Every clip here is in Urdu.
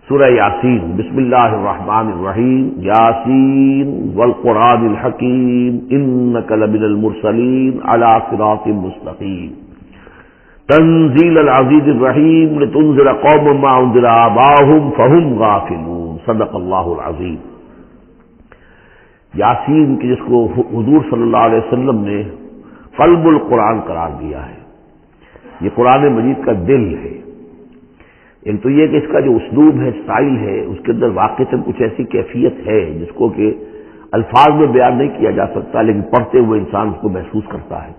سورہ یاسین۔ بسم اللہ الرحمن الرحیم۔ یاسین والقرآن الحکیم انک لمن المرسلین علی صراط مستقیم تنزیل العزیز الرحیم لتنذر قوما ما انذر آباؤہم فہم غافلون۔ صدق اللہ العظیم۔ یاسین کی جس کو حضور صلی اللہ علیہ وسلم نے قلب القرآن قرار دیا ہے، یہ قرآن مجید کا دل ہے۔ ایک تو یہ کہ اس کا جو اسلوب ہے، سٹائل ہے، اس کے اندر واقعتاً کچھ ایسی کیفیت ہے جس کو کہ الفاظ میں بیان نہیں کیا جا سکتا، لیکن پڑھتے ہوئے انسان اس کو محسوس کرتا ہے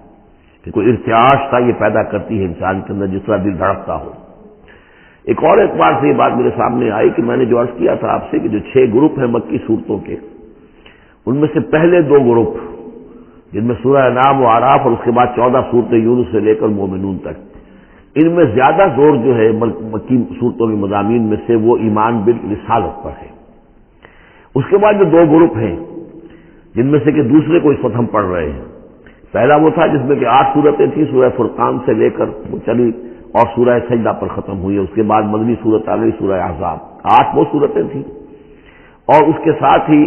کہ کوئی ارتعاش تھا یہ پیدا کرتی ہے انسان کے اندر، جس طرح دل دھڑکتا ہو۔ ایک اور اعتبار سے یہ بات میرے سامنے آئی کہ میں نے جو عرض کیا تھا آپ سے کہ جو 6 گروپ ہیں مکی صورتوں کے، ان میں سے پہلے 2 گروپ جن میں سورہ انعام و اعراف اور اس کے بعد 14 صورتیں یونس سے لے کر مومنون تک، ان میں زیادہ زور جو ہے مکی صورتوں کے مضامین میں سے وہ ایمان بالرسالت پر ہے۔ اس کے بعد جو 2 گروپ ہیں جن میں سے کہ دوسرے کو اس وقت ہم پڑھ رہے ہیں، پہلا وہ تھا جس میں کہ 8 صورتیں تھیں، سورہ فرقان سے لے کر وہ چلی اور سورہ سجدہ پر ختم ہوئی، اس کے بعد مدنی صورت آ گئی سورہ احزاب، 8 وہ صورتیں تھیں، اور اس کے ساتھ ہی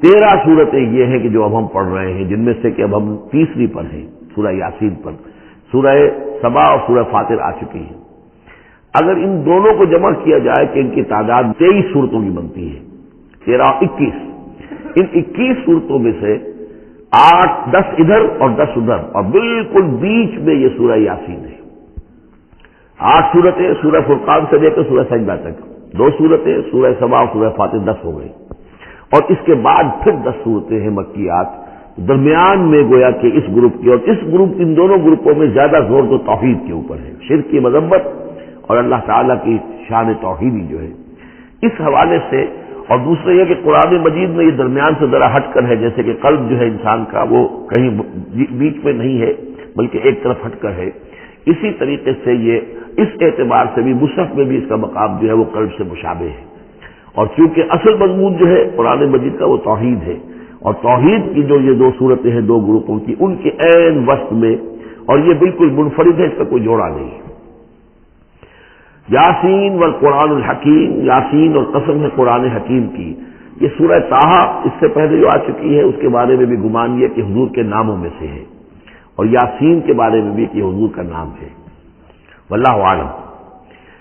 13 صورتیں یہ ہیں کہ جو اب ہم پڑھ رہے ہیں، جن میں سے کہ اب ہم تیسری پر ہیں، سورہ یاسین پر۔ سورہ سبا اور سورہ فاطر آ چکی ہیں۔ اگر ان دونوں کو جمع کیا جائے کہ ان کی تعداد 23 صورتوں کی بنتی ہے، 13 اور 21، ان 21 صورتوں میں سے 10 ادھر اور 10 ادھر، اور بالکل بیچ میں یہ سورہ یاسین ہے۔ 8 صورتیں سورہ فرقان سے لے کر سورہ سجدہ تک، 2 صورتیں سورہ سبا اور سورہ فاطر، 10 ہو گئی، اور اس کے بعد پھر 10 صورتیں ہیں مکیات۔ درمیان میں گویا کہ اس گروپ کی اور اس گروپ ان دونوں گروپوں میں زیادہ زور تو توحید کے اوپر ہے، شرک کی مذمت اور اللہ تعالیٰ کی شان توحیدی جو ہے، اس حوالے سے۔ اور دوسرا یہ کہ قرآن مجید میں یہ درمیان سے ذرا ہٹ کر ہے، جیسے کہ قلب جو ہے انسان کا وہ کہیں بیچ میں نہیں ہے بلکہ ایک طرف ہٹ کر ہے، اسی طریقے سے یہ اس اعتبار سے بھی مصحف میں بھی اس کا مقام جو ہے وہ قلب سے مشابہ ہے۔ اور چونکہ اصل مضمون جو ہے قرآن مجید کا وہ توحید ہے، اور توحید کی جو یہ 2 صورتیں ہیں 2 گروپوں کی، ان کے عین وسط میں، اور یہ بالکل منفرد ہے، اس کا کوئی جوڑا نہیں ہے۔ یاسین والقرآن الحکیم، یاسین اور قسم ہے قرآن حکیم کی۔ یہ سورہ طٰہٰ اس سے پہلے جو آ چکی ہے، اس کے بارے میں بھی گمان یہ کہ حضور کے ناموں میں سے ہے، اور یاسین کے بارے میں بھی کہ حضور کا نام ہے، واللہ اعلم۔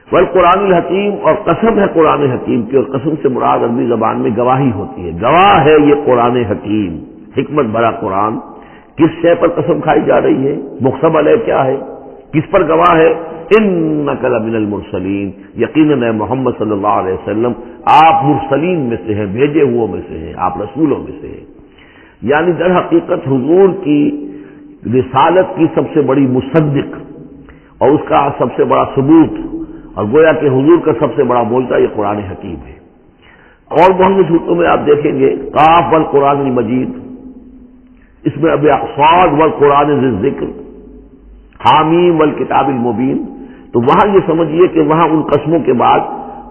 والقرآن الحکیم، اور قسم ہے قرآن حکیم کی، اور قسم سے مراد عربی زبان میں گواہی ہوتی ہے، گواہ ہے یہ قرآن حکیم، حکمت بھرا قرآن۔ کس شے پر قسم کھائی جا رہی ہے؟ مقسم علیہ کیا ہے؟ کس پر گواہ ہے؟ انک لمن المرسلین، یقیناً محمد صلی اللہ علیہ وسلم آپ مرسلین میں سے ہیں، بھیجے ہوئے میں سے ہیں، آپ رسولوں میں سے ہیں۔ یعنی در حقیقت حضور کی رسالت کی سب سے بڑی مصدق اور اس کا سب سے بڑا ثبوت، اور گویا کہ حضور کا سب سے بڑا معجزہ یہ قرآن حکیم ہے۔ اور بہت سی صورتوں میں آپ دیکھیں گے قاف والقرآن المجید، اس میں اب صاد والقرآن ذی الذکر، حامیم والکتاب المبین، تو وہاں یہ سمجھیے کہ وہاں ان قسموں کے بعد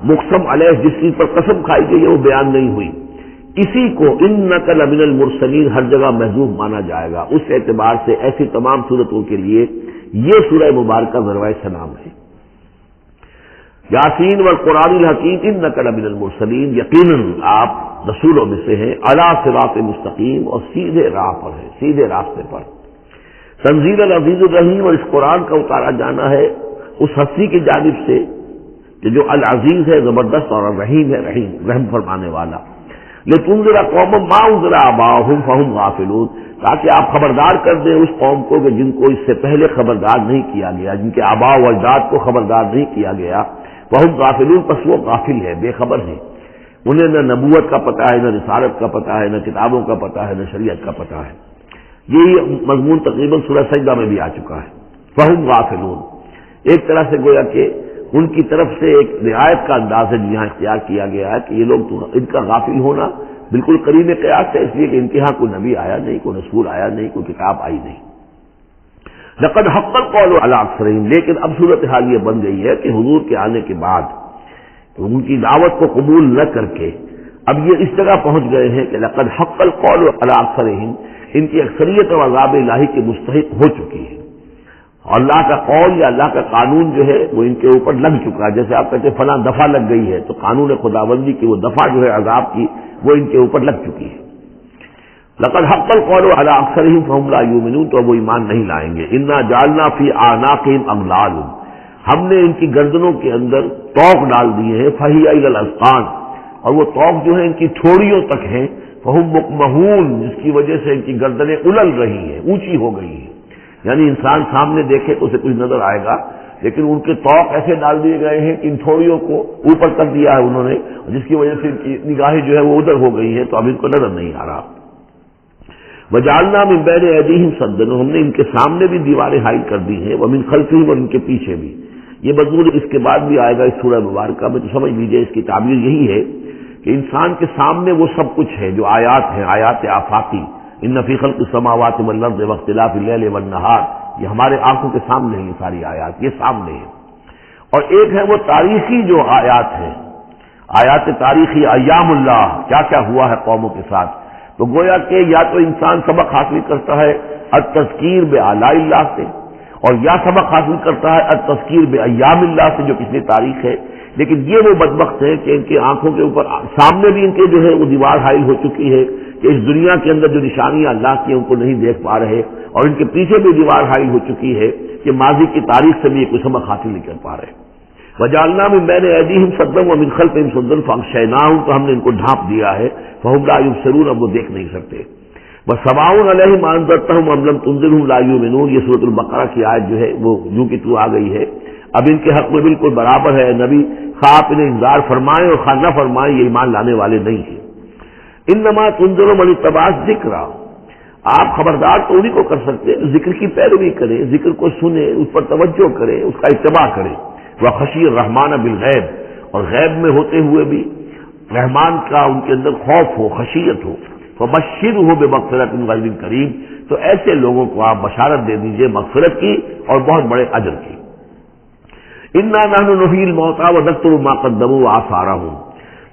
مقسم علیہ جس چیز پر قسم کھائی گئی ہے وہ بیان نہیں ہوئی، اسی کو انک لمن المرسلین ہر جگہ محذوف مانا جائے گا۔ اس اعتبار سے ایسی تمام صورتوں کے لیے یہ سورہ مبارکہ ذروۂ سلام ہے۔ یاسین والقرآن الحکیم انک لمن المرسلین، یقیناً آپ رسولوں میں سے ہیں، علی صراط مستقیم، اور سیدھے راہ پر ہیں، سیدھے راستے پر۔ تنزیل العزیز الرحیم، اور اس قرآن کا اتارا جانا ہے اس ہستی کی جانب سے کہ جو العزیز ہے، زبردست، اور الرحیم ہے، رحم فرمانے والا۔ لتنذر قوما ما انذر آباؤہم فہم غافلون، تاکہ آپ خبردار کر دیں اس قوم کو کہ جن کو اس سے پہلے خبردار نہیں کیا گیا، جن کے آباء و اجداد کو خبردار نہیں کیا گیا، فہم غافلون، پس وہ غافل ہے، بے خبر ہے، انہیں نہ نبوت کا پتہ ہے، نہ رسالت کا پتہ ہے، نہ کتابوں کا پتہ ہے، نہ شریعت کا پتہ ہے۔ یہی مضمون تقریباً سورہ سجدہ میں بھی آ چکا ہے، فہم غافلون۔ ایک طرح سے گویا کہ ان کی طرف سے ایک رعایت کا انداز ہے جہاں اختیار کیا گیا ہے کہ یہ لوگ تو ان کا غافل ہونا بالکل قریب قیاس ہے، اس لیے کہ ان کے ہاں کوئی نبی آیا نہیں، کوئی رسول آیا نہیں، کوئی کتاب آئی نہیں۔ لقد حق القول علی اکثرہم، لیکن اب صورتحال یہ بن گئی ہے کہ حضور کے آنے کے بعد ان کی دعوت کو قبول نہ کر کے اب یہ اس جگہ پہنچ گئے ہیں کہ لقد حق القول علی اکثرہم، ان کی اکثریت اور عذاب الہی کے مستحق ہو چکی ہے، اور اللہ کا قول یا اللہ کا قانون جو ہے وہ ان کے اوپر لگ چکا ہے. جیسے آپ کہتے ہیں فلاں دفعہ لگ گئی ہے، تو قانون خداوندی کی وہ دفعہ جو ہے عذاب کی وہ ان کے اوپر لگ چکی ہے. لقد حق القول علی اکثرهم فهم لا یؤمنون، تو وہ ایمان نہیں لائیں گے. انا جعلنا فی اعناقهم اغلال، ہم نے ان کی گردنوں کے اندر طوق ڈال دیے ہیں. فہی الی الاذقان، اور وہ طوق جو ہے ان کی ٹھوڑیوں تک ہیں. فہم مقمحون، جس کی وجہ سے ان کی گردنیں الل رہی ہیں، اونچی ہو گئی ہیں. یعنی انسان سامنے دیکھے تو اسے کچھ نظر آئے گا، لیکن ان کے طوق ایسے ڈال دیے گئے ہیں کہ ان تھوڑیوں کو اوپر کر دیا ہے انہوں نے، جس کی وجہ سے ان کی نگاہیں جو ہے وہ ادھر ہو گئی ہیں، تو اب ان کو نظر نہیں آ رہا. وجعلنا من بین ایدیہم سدا، ہم نے ان کے سامنے بھی دیواریں حائل کر دی ہیں، ومن خلفہم، اور ان کے پیچھے بھی. یہ مضمون اس کے بعد بھی آئے گا اس سورہ مبارکہ میں، تو سمجھ لیجیے اس کی تعبیر یہی ہے کہ انسان کے سامنے وہ سب کچھ ہے جو آیات ہیں، آیات آفاقی. ان فی خلق السماوات والارض واختلاف اللیل والنہار، یہ ہمارے آنکھوں کے سامنے ہیں، یہ ساری آیات یہ سامنے ہیں. اور ایک ہے وہ تاریخی جو آیات ہیں، آیات تاریخی، ایام اللہ، کیا کیا ہوا ہے قوموں کے ساتھ. تو گویا کہ یا تو انسان سبق حاصل کرتا ہے التذکیر بآلاء اللہ سے، اور یا سبق حاصل کرتا ہے التذکیر بایام اللہ سے جو پچھلی تاریخ ہے. لیکن یہ وہ بدبخت ہے کہ ان کی آنکھوں کے اوپر سامنے بھی ان کے جو ہے وہ دیوار حائل ہو چکی ہے کہ اس دنیا کے اندر جو نشانیاں اللہ کی ان کو نہیں دیکھ پا رہے، اور ان کے پیچھے بھی دیوار حائل ہو چکی ہے کہ ماضی کی تاریخ سے بھی یہ کوئی سبق حاصل نہیں کر پا رہے. وجعلنا من بین ایدیہم سدا ومن خلفہم سدا فاغشیناہم، تو ہم نے ان کو ڈھانپ دیا ہے. فہم لا یبصرون، اب وہ دیکھ نہیں سکتے. وسواء علیہم انذرتہم ام لم تنذرہم لا یؤمنون، یہ سورۃ البقرہ کی آیت جو ہے وہ یوں کی تو آ گئی ہے. اب ان کے حق میں بالکل برابر ہے، نبی خواہ آپ انہیں انذار فرمائیں اور خواہ نہ فرمائیں، یہ ایمان لانے والے نہیں ہیں. انما تنذر من اتبع الذکر، آپ خبردار تو انہیں کو کر سکتے ہیں ذکر کی پیروی کریں، ذکر کو سنیں، اس پر توجہ کریں، اس کا اتباع کریں. وخشی الرحمن بالغیب، اور غیب میں ہوتے ہوئے بھی رحمان کا ان کے اندر خوف ہو، خشیت ہو. فبشرہ بمغفرۃ من رب کریم، تو ایسے لوگوں کو آپ بشارت دے دیجئے مغفرت کی اور بہت بڑے اجر کی. انا نحن نحیی الموتى ونکتب ما قدموا وآثارهم،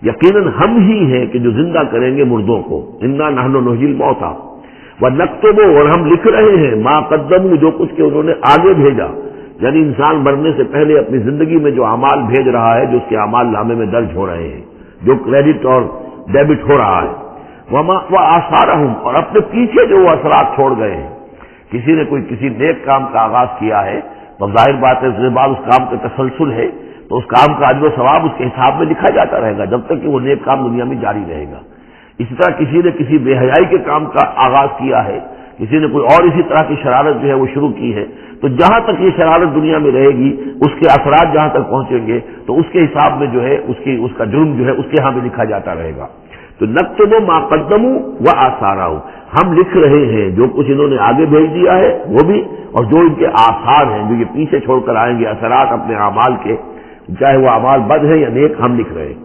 یقیناً ہم ہی ہیں کہ جو زندہ کریں گے مردوں کو. انا نحن نحیی الموتى ونکتب، اور ہم لکھ رہے ہیں ما قدموا، جو کچھ کہ انہوں نے آگے بھیجا. یعنی انسان مرنے سے پہلے اپنی زندگی میں جو اعمال بھیج رہا ہے، جو اس کے اعمال نامے میں درج ہو رہے ہیں، جو کریڈٹ اور ڈیبٹ ہو رہا ہے. وآثارهم، اور اپنے پیچھے جو وہ اثرات چھوڑ گئے ہیں. کسی نے کوئی کسی نیک کام کا آغاز کیا ہے تو ظاہر بات ہے اس کے بعد اس کام کا تسلسل ہے، تو اس کام کا اجر و ثواب اس کے حساب میں لکھا جاتا رہے گا جب تک کہ وہ نیک کام دنیا میں جاری رہے گا. اسی طرح کسی نے کسی بے حیائی کے کام کا آغاز کیا ہے، کسی نے کوئی اور اسی طرح کی شرارت جو ہے وہ شروع کی ہے، تو جہاں تک یہ شرارت دنیا میں رہے گی اس کے اثرات جہاں تک پہنچیں گے تو اس کے حساب میں جو ہے اس کا جرم جو ہے اس کے ہاں بھی لکھا جاتا رہے گا. تو نکتب ما قدموا وآثارهم، ہم لکھ رہے ہیں جو کچھ انہوں نے آگے بھیج دیا ہے وہ بھی، اور جو ان کے آثار ہیں جو یہ پیچھے چھوڑ کر آئیں گے اثرات اپنے اعمال کے، چاہے وہ اعمال بد ہیں یا نیک، ہم لکھ رہے ہیں.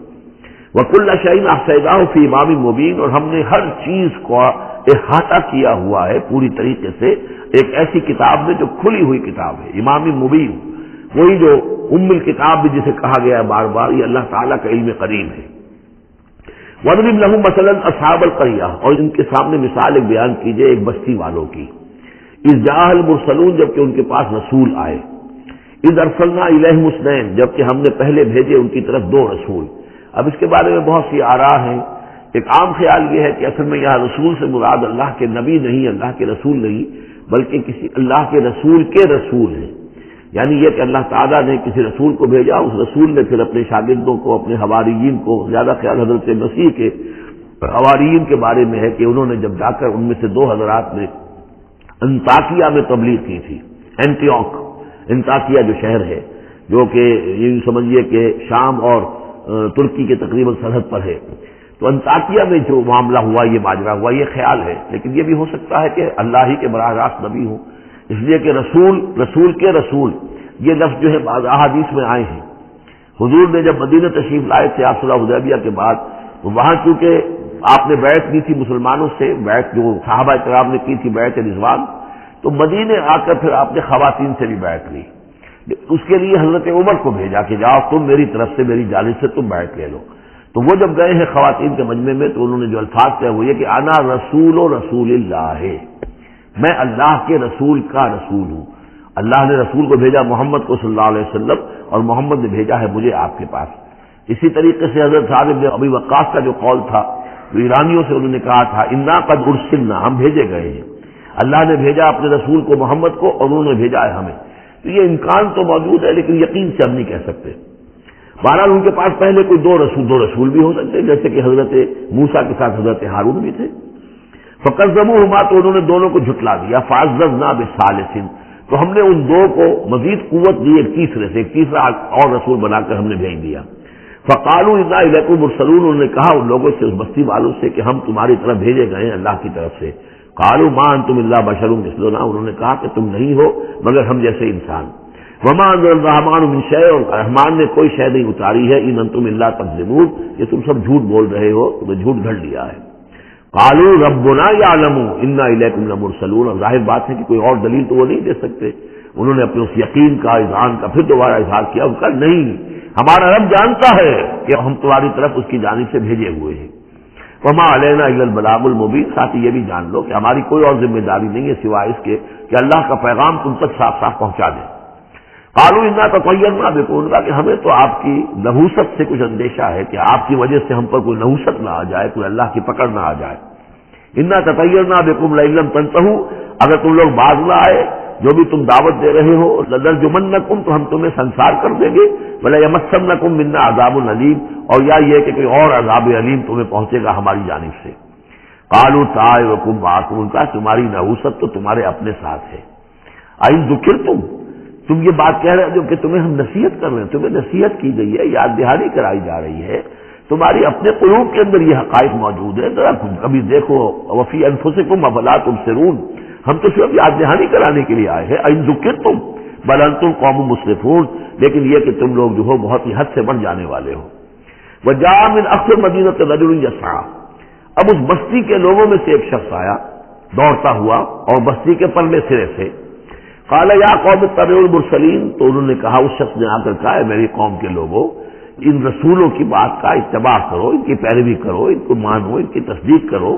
وَكُلَّ شَيْءٍ أَحْصَيْنَاهُ فِي إِمَامٍ مُبِينٍ، اور ہم نے ہر چیز کو احاطہ کیا ہوا ہے پوری طریقے سے ایک ایسی کتاب میں جو کھلی ہوئی کتاب ہے. امام مبین، وہی جو ام الکتاب بھی جسے کہا گیا ہے بار بار، یہ اللہ تعالیٰ کا علم قدیم ہے. وَاضْرِبْ لَهُم مَثَلًا أَصْحَابَ الْقَرْيَةِ، اور ان کے سامنے مثال ایک بیان کیجئے ایک بستی والوں کی. اِذْ جَاءَ الْمُرْسَلُونَ، جبکہ ان کے پاس رسول آئے. اِذْ أَرْسَلْنَا إِلَيْهِمُ اثْنَيْنِ، جبکہ ہم نے پہلے بھیجے ان کی طرف دو رسول. اب اس کے بارے میں بہت سی آراء ہیں. ایک عام خیال یہ ہے کہ اصل میں یہاں رسول سے مراد اللہ کے نبی نہیں، اللہ کے رسول نہیں، بلکہ کسی اللہ کے رسول ہیں. یعنی یہ کہ اللہ تعالیٰ نے کسی رسول کو بھیجا، اس رسول نے پھر اپنے شاگردوں کو، اپنے حواریین کو، زیادہ خیال حضرت مسیح کے حواریین کے بارے میں ہے کہ انہوں نے جب جا کر ان میں سے دو حضرات نے انطاکیہ میں تبلیغ کی تھی. انطاکیہ جو شہر ہے، جو کہ یہ سمجھیے کہ شام اور ترکی کے تقریباً سرحد پر ہے. تو انطاکیہ میں جو معاملہ ہوا، یہ ماجرا ہوا، یہ خیال ہے. لیکن یہ بھی ہو سکتا ہے کہ اللہ ہی کے براہ راست نبی ہوں، اس لیے کہ رسول کے رسول یہ لفظ جو ہے بعض احادیث میں آئے ہیں. حضور نے جب مدینہ تشریف لائے تھے آپ صلح حدیبیہ کے بعد، تو وہاں چونکہ آپ نے بیعت کی تھی مسلمانوں سے، بیعت جو صحابہ کرام نے کی تھی بیعت رضوان، تو مدینے آ کر پھر آپ نے خواتین سے بھی بیعت لی. اس کے لیے حضرت عمر کو بھیجا کہ جاؤ تم میری طرف سے، میری جانب سے تم بیعت لے لو. تو وہ جب گئے ہیں خواتین کے مجمع میں تو انہوں نے جو الفاظ کہے وہ یہ کہ انا رسول اللہ، میں اللہ کے رسول کا رسول ہوں. اللہ نے رسول کو بھیجا محمد کو صلی اللہ علیہ وسلم، اور محمد نے بھیجا ہے مجھے آپ کے پاس۔ اسی طریقے سے حضرت سعد بن ابی وقاص کا جو قول تھا، جو ایرانیوں سے انہوں نے کہا تھا انا قد ارسلنا، ہم بھیجے گئے ہیں، اللہ نے بھیجا اپنے رسول کو محمد کو اور انہوں نے بھیجا ہے ہمیں۔ تو یہ امکان تو موجود ہے، لیکن یقین سے ہم نہیں کہہ سکتے۔ بہرحال ان کے پاس پہلے کوئی دو رسول بھی ہو سکتے، جیسے کہ حضرت موسیٰ کے ساتھ حضرت ہارون بھی تھے۔ فکذبوہما، تو انہوں نے دونوں کو جھٹلا دیا۔ فعززنا بثالث، تو ہم نے ان دو کو مزید قوت دی ایک تیسرے سے، ایک تیسرا اور رسول بنا کر ہم نے بھیج دیا۔ فقالوا انا الیکم مرسلون، انہوں نے کہا ان لوگوں سے، اس بستی والوں سے، کہ ہم تمہاری طرف بھیجے گئے ہیں اللہ کی طرف سے۔ قالوا ما انتم الا بشر مثلنا، انہوں نے کہا کہ تم نہیں ہو مگر ہم جیسے انسان۔ وما انزل الرحمن من شیء، اور رحمان نے کوئی شے نہیں اتاری ہے، ان انتم الا تکذبون، یہ تم سب جھوٹ بول رہے ہو، تمہیں جھوٹ گھڑ لیا ہے۔ قالوا ربنا یعلم انا الیکم لمرسلون، اور ظاہر بات ہے کہ کوئی اور دلیل تو وہ نہیں دے سکتے۔ انہوں نے اپنے اس یقین کا، اذعان کا پھر دوبارہ اظہار کیا، ان کا نہیں، ہمارا رب جانتا ہے کہ ہم تمہاری طرف اس کی جانب سے بھیجے ہوئے ہیں۔ وما علینا الا البلاغ المبین، ساتھ یہ بھی جان لو کہ ہماری کوئی اور ذمہ داری نہیں ہے سوائے اس کے کہ اللہ کا پیغام تم تک صاف صاف پہنچا دیں۔ قالوا انا تطیرنا بکم، کہ ہمیں تو آپ کی نحوست سے کچھ اندیشہ ہے کہ آپ کی وجہ سے ہم پر کوئی نحوست نہ آ جائے، کوئی اللہ کی پکڑ نہ آ جائے۔ انا تطیرنا بکم لئن لم تنتہوا، اگر تم لوگ باز نہ آئے جو بھی تم دعوت دے رہے ہو، لنرجمنکم، تو ہم تمہیں سنسار کر دیں گے، ولایمسنکم منا عذاب علیم، اور یا یہ کہ کوئی اور عذاب علیم تمہیں پہنچے گا ہماری جانب سے۔ قالوا طائرکم معکم، ان کا تمہاری نحوست تو تمہارے اپنے ساتھ ہے۔ این ذکرتم، تم یہ بات کہہ رہے ہو کہ تمہیں ہم نصیحت کر رہے ہیں، تمہیں نصیحت کی گئی ہے، یاد دہانی کرائی جا رہی ہے، تمہاری اپنے قلوب کے اندر یہ حقائق موجود ہے، ذرا کبھی دیکھو، وفی انفسکم افلا تبصرون، ہم تو صرف یاد دہانی کرانے کے لیے آئے ہیں۔ این ذکرتم بل انتم قوم مسرفون، لیکن یہ کہ تم لوگ جو ہو بہت ہی حد سے بڑھ جانے والے ہو۔ وجاء من اقصى المدینۃ رجل یسعى، اب اس بستی کے لوگوں میں سے ایک شخص آیا دوڑتا ہوا، اور بستی کے پرلے سرے سے۔ قال یا قوم اتبعوا المرسلین، تو انہوں نے کہا، اس شخص نے آ کر کہا، میری قوم کے لوگوں، ان رسولوں کی بات کا اتباع کرو، ان کی پیروی کرو، ان کو مانو، ان کی تصدیق کرو۔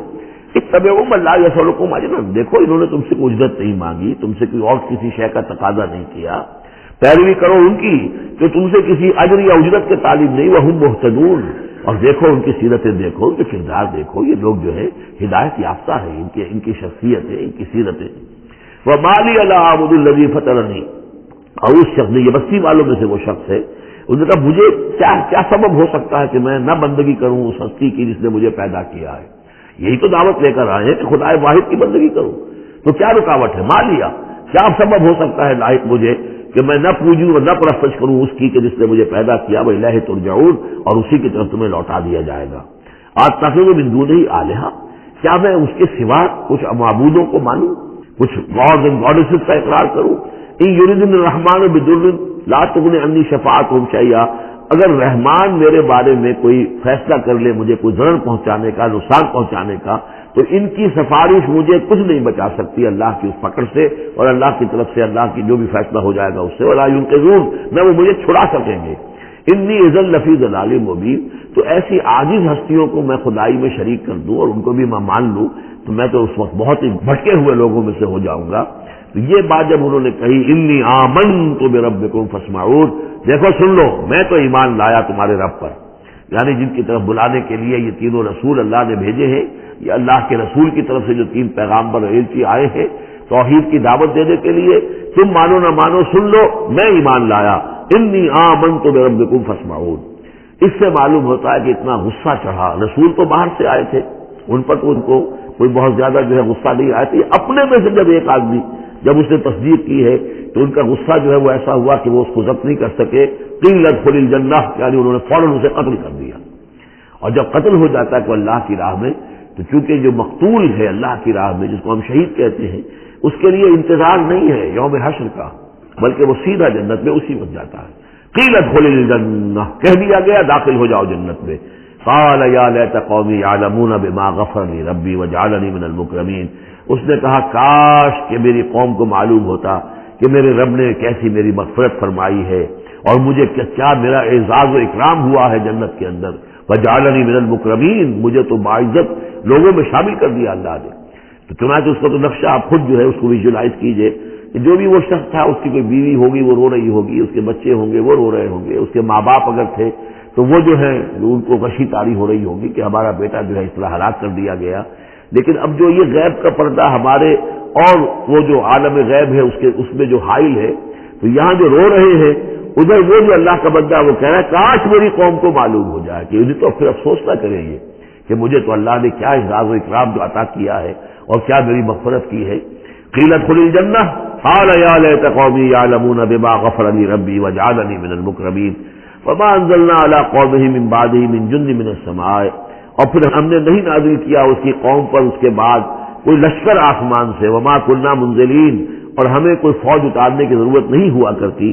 اتبعوا من لا يسألكم اجرا، دیکھو انہوں نے تم سے کوئی اجرت نہیں مانگی، تم سے کوئی اور کسی شے کا تقاضا نہیں کیا، پیروی کرو ان کی کہ تم سے کسی اجر یا اجرت کے طالب نہیں، وہم مہتدون، اور دیکھو ان کی سیرتیں، دیکھو ان کے کردار، دیکھو یہ لوگ جو ہے ہدایت یافتہ ہیں، ان کی شخصیت ہے، ان کی سیرتیں۔ وما لی الا اعبد الذی فطرنی، اور اس شخص نے، یہ بستی والوں میں سے وہ شخص ہے، انہوں نے کہا مجھے کیا سبب ہو سکتا ہے کہ میں نہ بندگی کروں اس ہستی کی جس نے مجھے پیدا کیا ہے، یہی تو دعوت لے کر آئے ہیں کہ خدا واحد کی بندگی کروں، تو کیا رکاوٹ ہے؟ ما لیا، کیا سبب ہو سکتا ہے لاحق مجھے کہ میں نہ پوجوں اور نہ پرستش کروں اس کی کہ جس نے مجھے پیدا کیا، وإلیہ ترجعون، اور اسی کی طرف تمہیں لوٹا دیا جائے گا۔ اتخذ من دونہ آلہہ، کیا میں اس کے سوا کچھ معبودوں کو مانوں، کچھ گاڈز اینڈ گاڈیسز کا اقرار کروں؟ ان یریدن الرحمن بضر لا تغن عنی شفاعتهم شیئا، اگر رحمان میرے بارے میں کوئی فیصلہ کر لے، مجھے کوئی ضرر پہنچانے کا، نقصان پہنچانے کا، تو ان کی سفارش مجھے کچھ نہیں بچا سکتی اللہ کی اس پکڑ سے، اور اللہ کی طرف سے اللہ کی جو بھی فیصلہ ہو جائے گا اس سے، ولا ينقذون، نہ وہ مجھے چھڑا سکیں گے۔ انی اذا لفی ضلال مبین، تو ایسی عاجز ہستیوں کو میں خدائی میں شریک کر دوں اور ان کو بھی میں مان لوں تو میں تو اس وقت بہت ہی بھٹکے ہوئے لوگوں میں سے ہو جاؤں گا۔ تو یہ بات جب انہوں نے کہی، انی آمنت بربکم فاسمعون، دیکھو سن لو، میں تو ایمان لایا تمہارے رب پر، یعنی جن کی طرف بلانے کے لیے یہ تینوں رسول اللہ نے بھیجے ہیں، یہ اللہ کے رسول کی طرف سے جو تین پیغامبر ایلچی آئے ہیں توحید کی دعوت دینے کے لیے، تم مانو نہ مانو سن لو، میں ایمان لایا، انی آمنت بربکم فاسمعون۔ اس سے معلوم ہوتا ہے کہ اتنا غصہ چڑھا، رسول تو باہر سے آئے تھے، ان پر تو ان کو کوئی بہت زیادہ جو ہے غصہ نہیں آیا تھا، اپنے میں سے جب ایک آدمی جب اس نے تصدیق کی ہے تو ان کا غصہ جو ہے وہ ایسا ہوا کہ وہ اس کو ضبط نہیں کر سکے، قیل ادخل الجنہ، یعنی انہوں نے فوراً اسے قتل کر دیا۔ اور جب قتل ہو جاتا ہے تو اللہ کی راہ میں، تو چونکہ جو مقتول ہے اللہ کی راہ میں، جس کو ہم شہید کہتے ہیں، اس کے لیے انتظار نہیں ہے یوم حشر کا، بلکہ وہ سیدھا جنت میں اسی وقت جاتا ہے۔ قیل ادخل الجنہ، کہہ دیا گیا داخل ہو جاؤ جنت میں۔ قال یا لیت قومی یعلمون بما غفر لی ربی وجعلنی من المکرمین، اس نے کہا کاش کہ میری قوم کو معلوم ہوتا کہ میرے رب نے کیسی میری مغفرت فرمائی ہے اور مجھے کیا میرا اعزاز و اکرام ہوا ہے جنت کے اندر، وجعلنی من المکرمین، مجھے تو باعزت لوگوں میں شامل کر دیا اللہ نے۔ تو چنانچہ اس کا تو نقشہ آپ خود جو ہے اس کو ویژولائز کیجئے کہ جو بھی وہ شخص تھا اس کی کوئی بیوی ہوگی وہ رو رہی ہوگی، اس کے بچے ہوں گے وہ رو رہے ہوں گے، اس کے ماں باپ اگر تھے تو وہ جو ہے ان کو غشی تاری ہو رہی ہوگی کہ ہمارا بیٹا جو ہے اس طرح ہلاک کر دیا گیا۔ لیکن اب جو یہ غیب کا پردہ ہمارے اور وہ جو عالم غیب ہے اس میں جو حائل ہے، تو یہاں جو رو رہے ہیں ادھر وہ جو اللہ کا بندہ وہ کہہ رہا ہے کاش میری قوم کو معلوم ہو جائے، کہ انہیں تو پھر افسوس نہ کریں گے کہ مجھے تو اللہ نے کیا اعزاز و اکرام جو عطا کیا ہے اور کیا میری مغفرت کی ہے۔ قیل ادخل الجنہ قال یا لیت قومی یعلمون بما غفر لی ربی وجعلنی من المکرمین وما انزلنا علی قومہ من بعدہ من جند من السماء، اور پھر ہم نے نہیں نازل کیا اس کی قوم پر اس کے بعد کوئی لشکر آسمان سے، وما کنا منزلین، اور ہمیں کوئی فوج اتارنے کی ضرورت نہیں ہوا کرتی،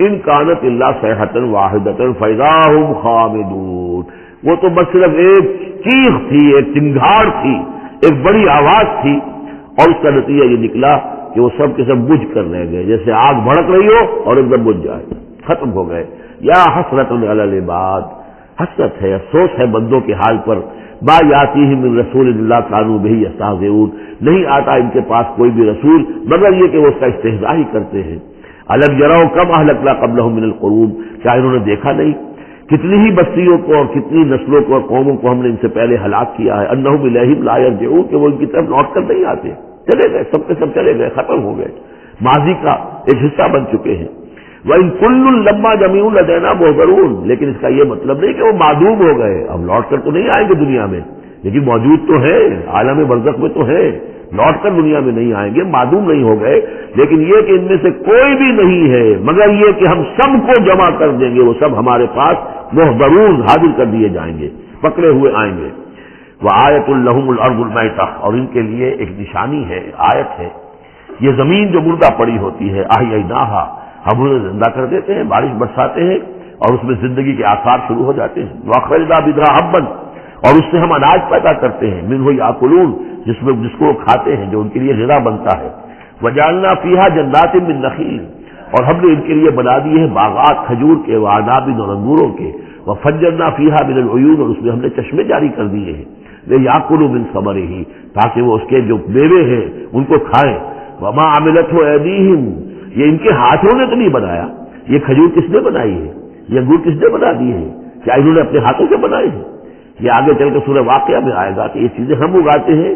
ان کانت الا صیحۃ واحدۃ فاذا هم خامدون، وہ تو بس صرف ایک چیخ تھی، ایک چنگھاڑ تھی، ایک بڑی آواز تھی، اور اس کا نتیجہ یہ نکلا کہ وہ سب کے سب بجھ کر رہ گئے، جیسے آگ بھڑک رہی ہو اور ایک دم بجھ جائے، ختم ہو گئے۔ یا حسرۃ علی العباد، حسرت ہے، افسوس ہے بندوں کے حال پر، ما یاتیہم من رسول اللہ کانوا بہ یستہزئون، نہیں آتا ان کے پاس کوئی بھی رسول مگر یہ کہ وہ اس کا استہزاء ہی کرتے ہیں۔ الم یروا کم اہلکنا قبلہم من القرون، کیا انہوں نے دیکھا نہیں کتنی ہی بستیوں کو اور کتنی نسلوں کو اور قوموں کو ہم نے ان سے پہلے ہلاک کیا ہے، انہم الیہم لا یرجعون، کہ وہ ان کی طرف لوٹ کر نہیں آتے، چلے گئے، سب کے سب چلے گئے، ختم ہو گئے، ماضی کا ایک حصہ بن چکے ہیں۔ وَإِن كُلٌّ لَمَّا جَمِيعٌ لَدَيْنَا مُحْضَرُونَ، لیکن اس کا یہ مطلب نہیں کہ وہ معدوم ہو گئے، اب لوٹ کر تو نہیں آئیں گے دنیا میں، لیکن موجود تو ہے، عالم برزخ میں تو ہے، لوٹ کر دنیا میں نہیں آئیں گے، معدوم نہیں ہو گئے، لیکن یہ کہ ان میں سے کوئی بھی نہیں ہے مگر یہ کہ ہم سب کو جمع کر دیں گے، وہ سب ہمارے پاس محضرون حاضر کر دیے جائیں گے، پکڑے ہوئے آئیں گے۔ وَآیَةٌ لَهُمُ الْأَرْضُ الْمَيْتَةُ، اور ان کے لیے ایک نشانی ہے، آیت ہے، یہ زمین جو مردہ پڑی ہوتی ہے، أَحْيَيْنَاهَا، ہم انہیں زندہ کر دیتے ہیں، بارش برساتے ہیں اور اس میں زندگی کے آثار شروع ہو جاتے ہیں۔ وَأَخْرَجْنَا بِهَا حَبًّا، اور اس سے ہم اناج پیدا کرتے ہیں، مِنْهُ يَأْكُلُونَ، جس کو وہ کھاتے ہیں، جو ان کے لیے غذا بنتا ہے۔ وَجَعَلْنَا فِيهَا جَنَّاتٍ مِّن نَخِيلٍ، اور ہم نے ان کے لیے بنا دیے ہیں باغات کھجور کے، وَأَعْنَابٍ، اور انگوروں کے، وَفَجَّرْنَا فِيهَا مِنَ الْعُيُونِ، اور اس میں ہم نے چشمے جاری کر دیے ہیں، لِيَأْكُلُوا مِن ثَمَرِهِ، تاکہ وہ اس کے جو میوے ہیں ان کو کھائیں۔ وَمَا عَمِلَتْهُ أَيْدِيهِمْ، یہ ان کے ہاتھوں نے تو نہیں بنایا، یہ کھجور کس نے بنائی ہے، یہ انگور کس نے بنا دیے ہیں، کیا انہوں نے اپنے ہاتھوں سے بنائے ہیں؟ یہ آگے چل کے سورہ واقعہ میں آئے گا کہ یہ چیزیں ہم اگاتے ہیں،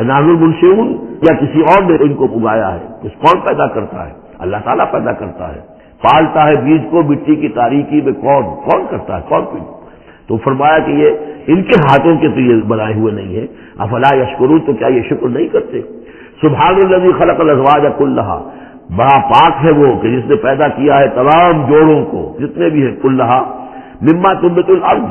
انار المنشئون، یا کسی اور نے ان کو اگایا ہے، اس کون پیدا کرتا ہے؟ اللہ تعالیٰ پیدا کرتا ہے، پالتا ہے بیج کو مٹی کی تاریکی میں، کون کرتا ہے، کون پیدا؟ تو فرمایا کہ یہ ان کے ہاتھوں کے تو یہ بنائے ہوئے نہیں ہے۔ افلا یشکرون، تو کیا یہ شکر نہیں کرتے؟ سبحان الذی خلق الازواج کلھا، بڑا پاک ہے وہ کہ جس نے پیدا کیا ہے تمام جوڑوں کو جتنے بھی ہیں، کلھا مما تنبت الارض،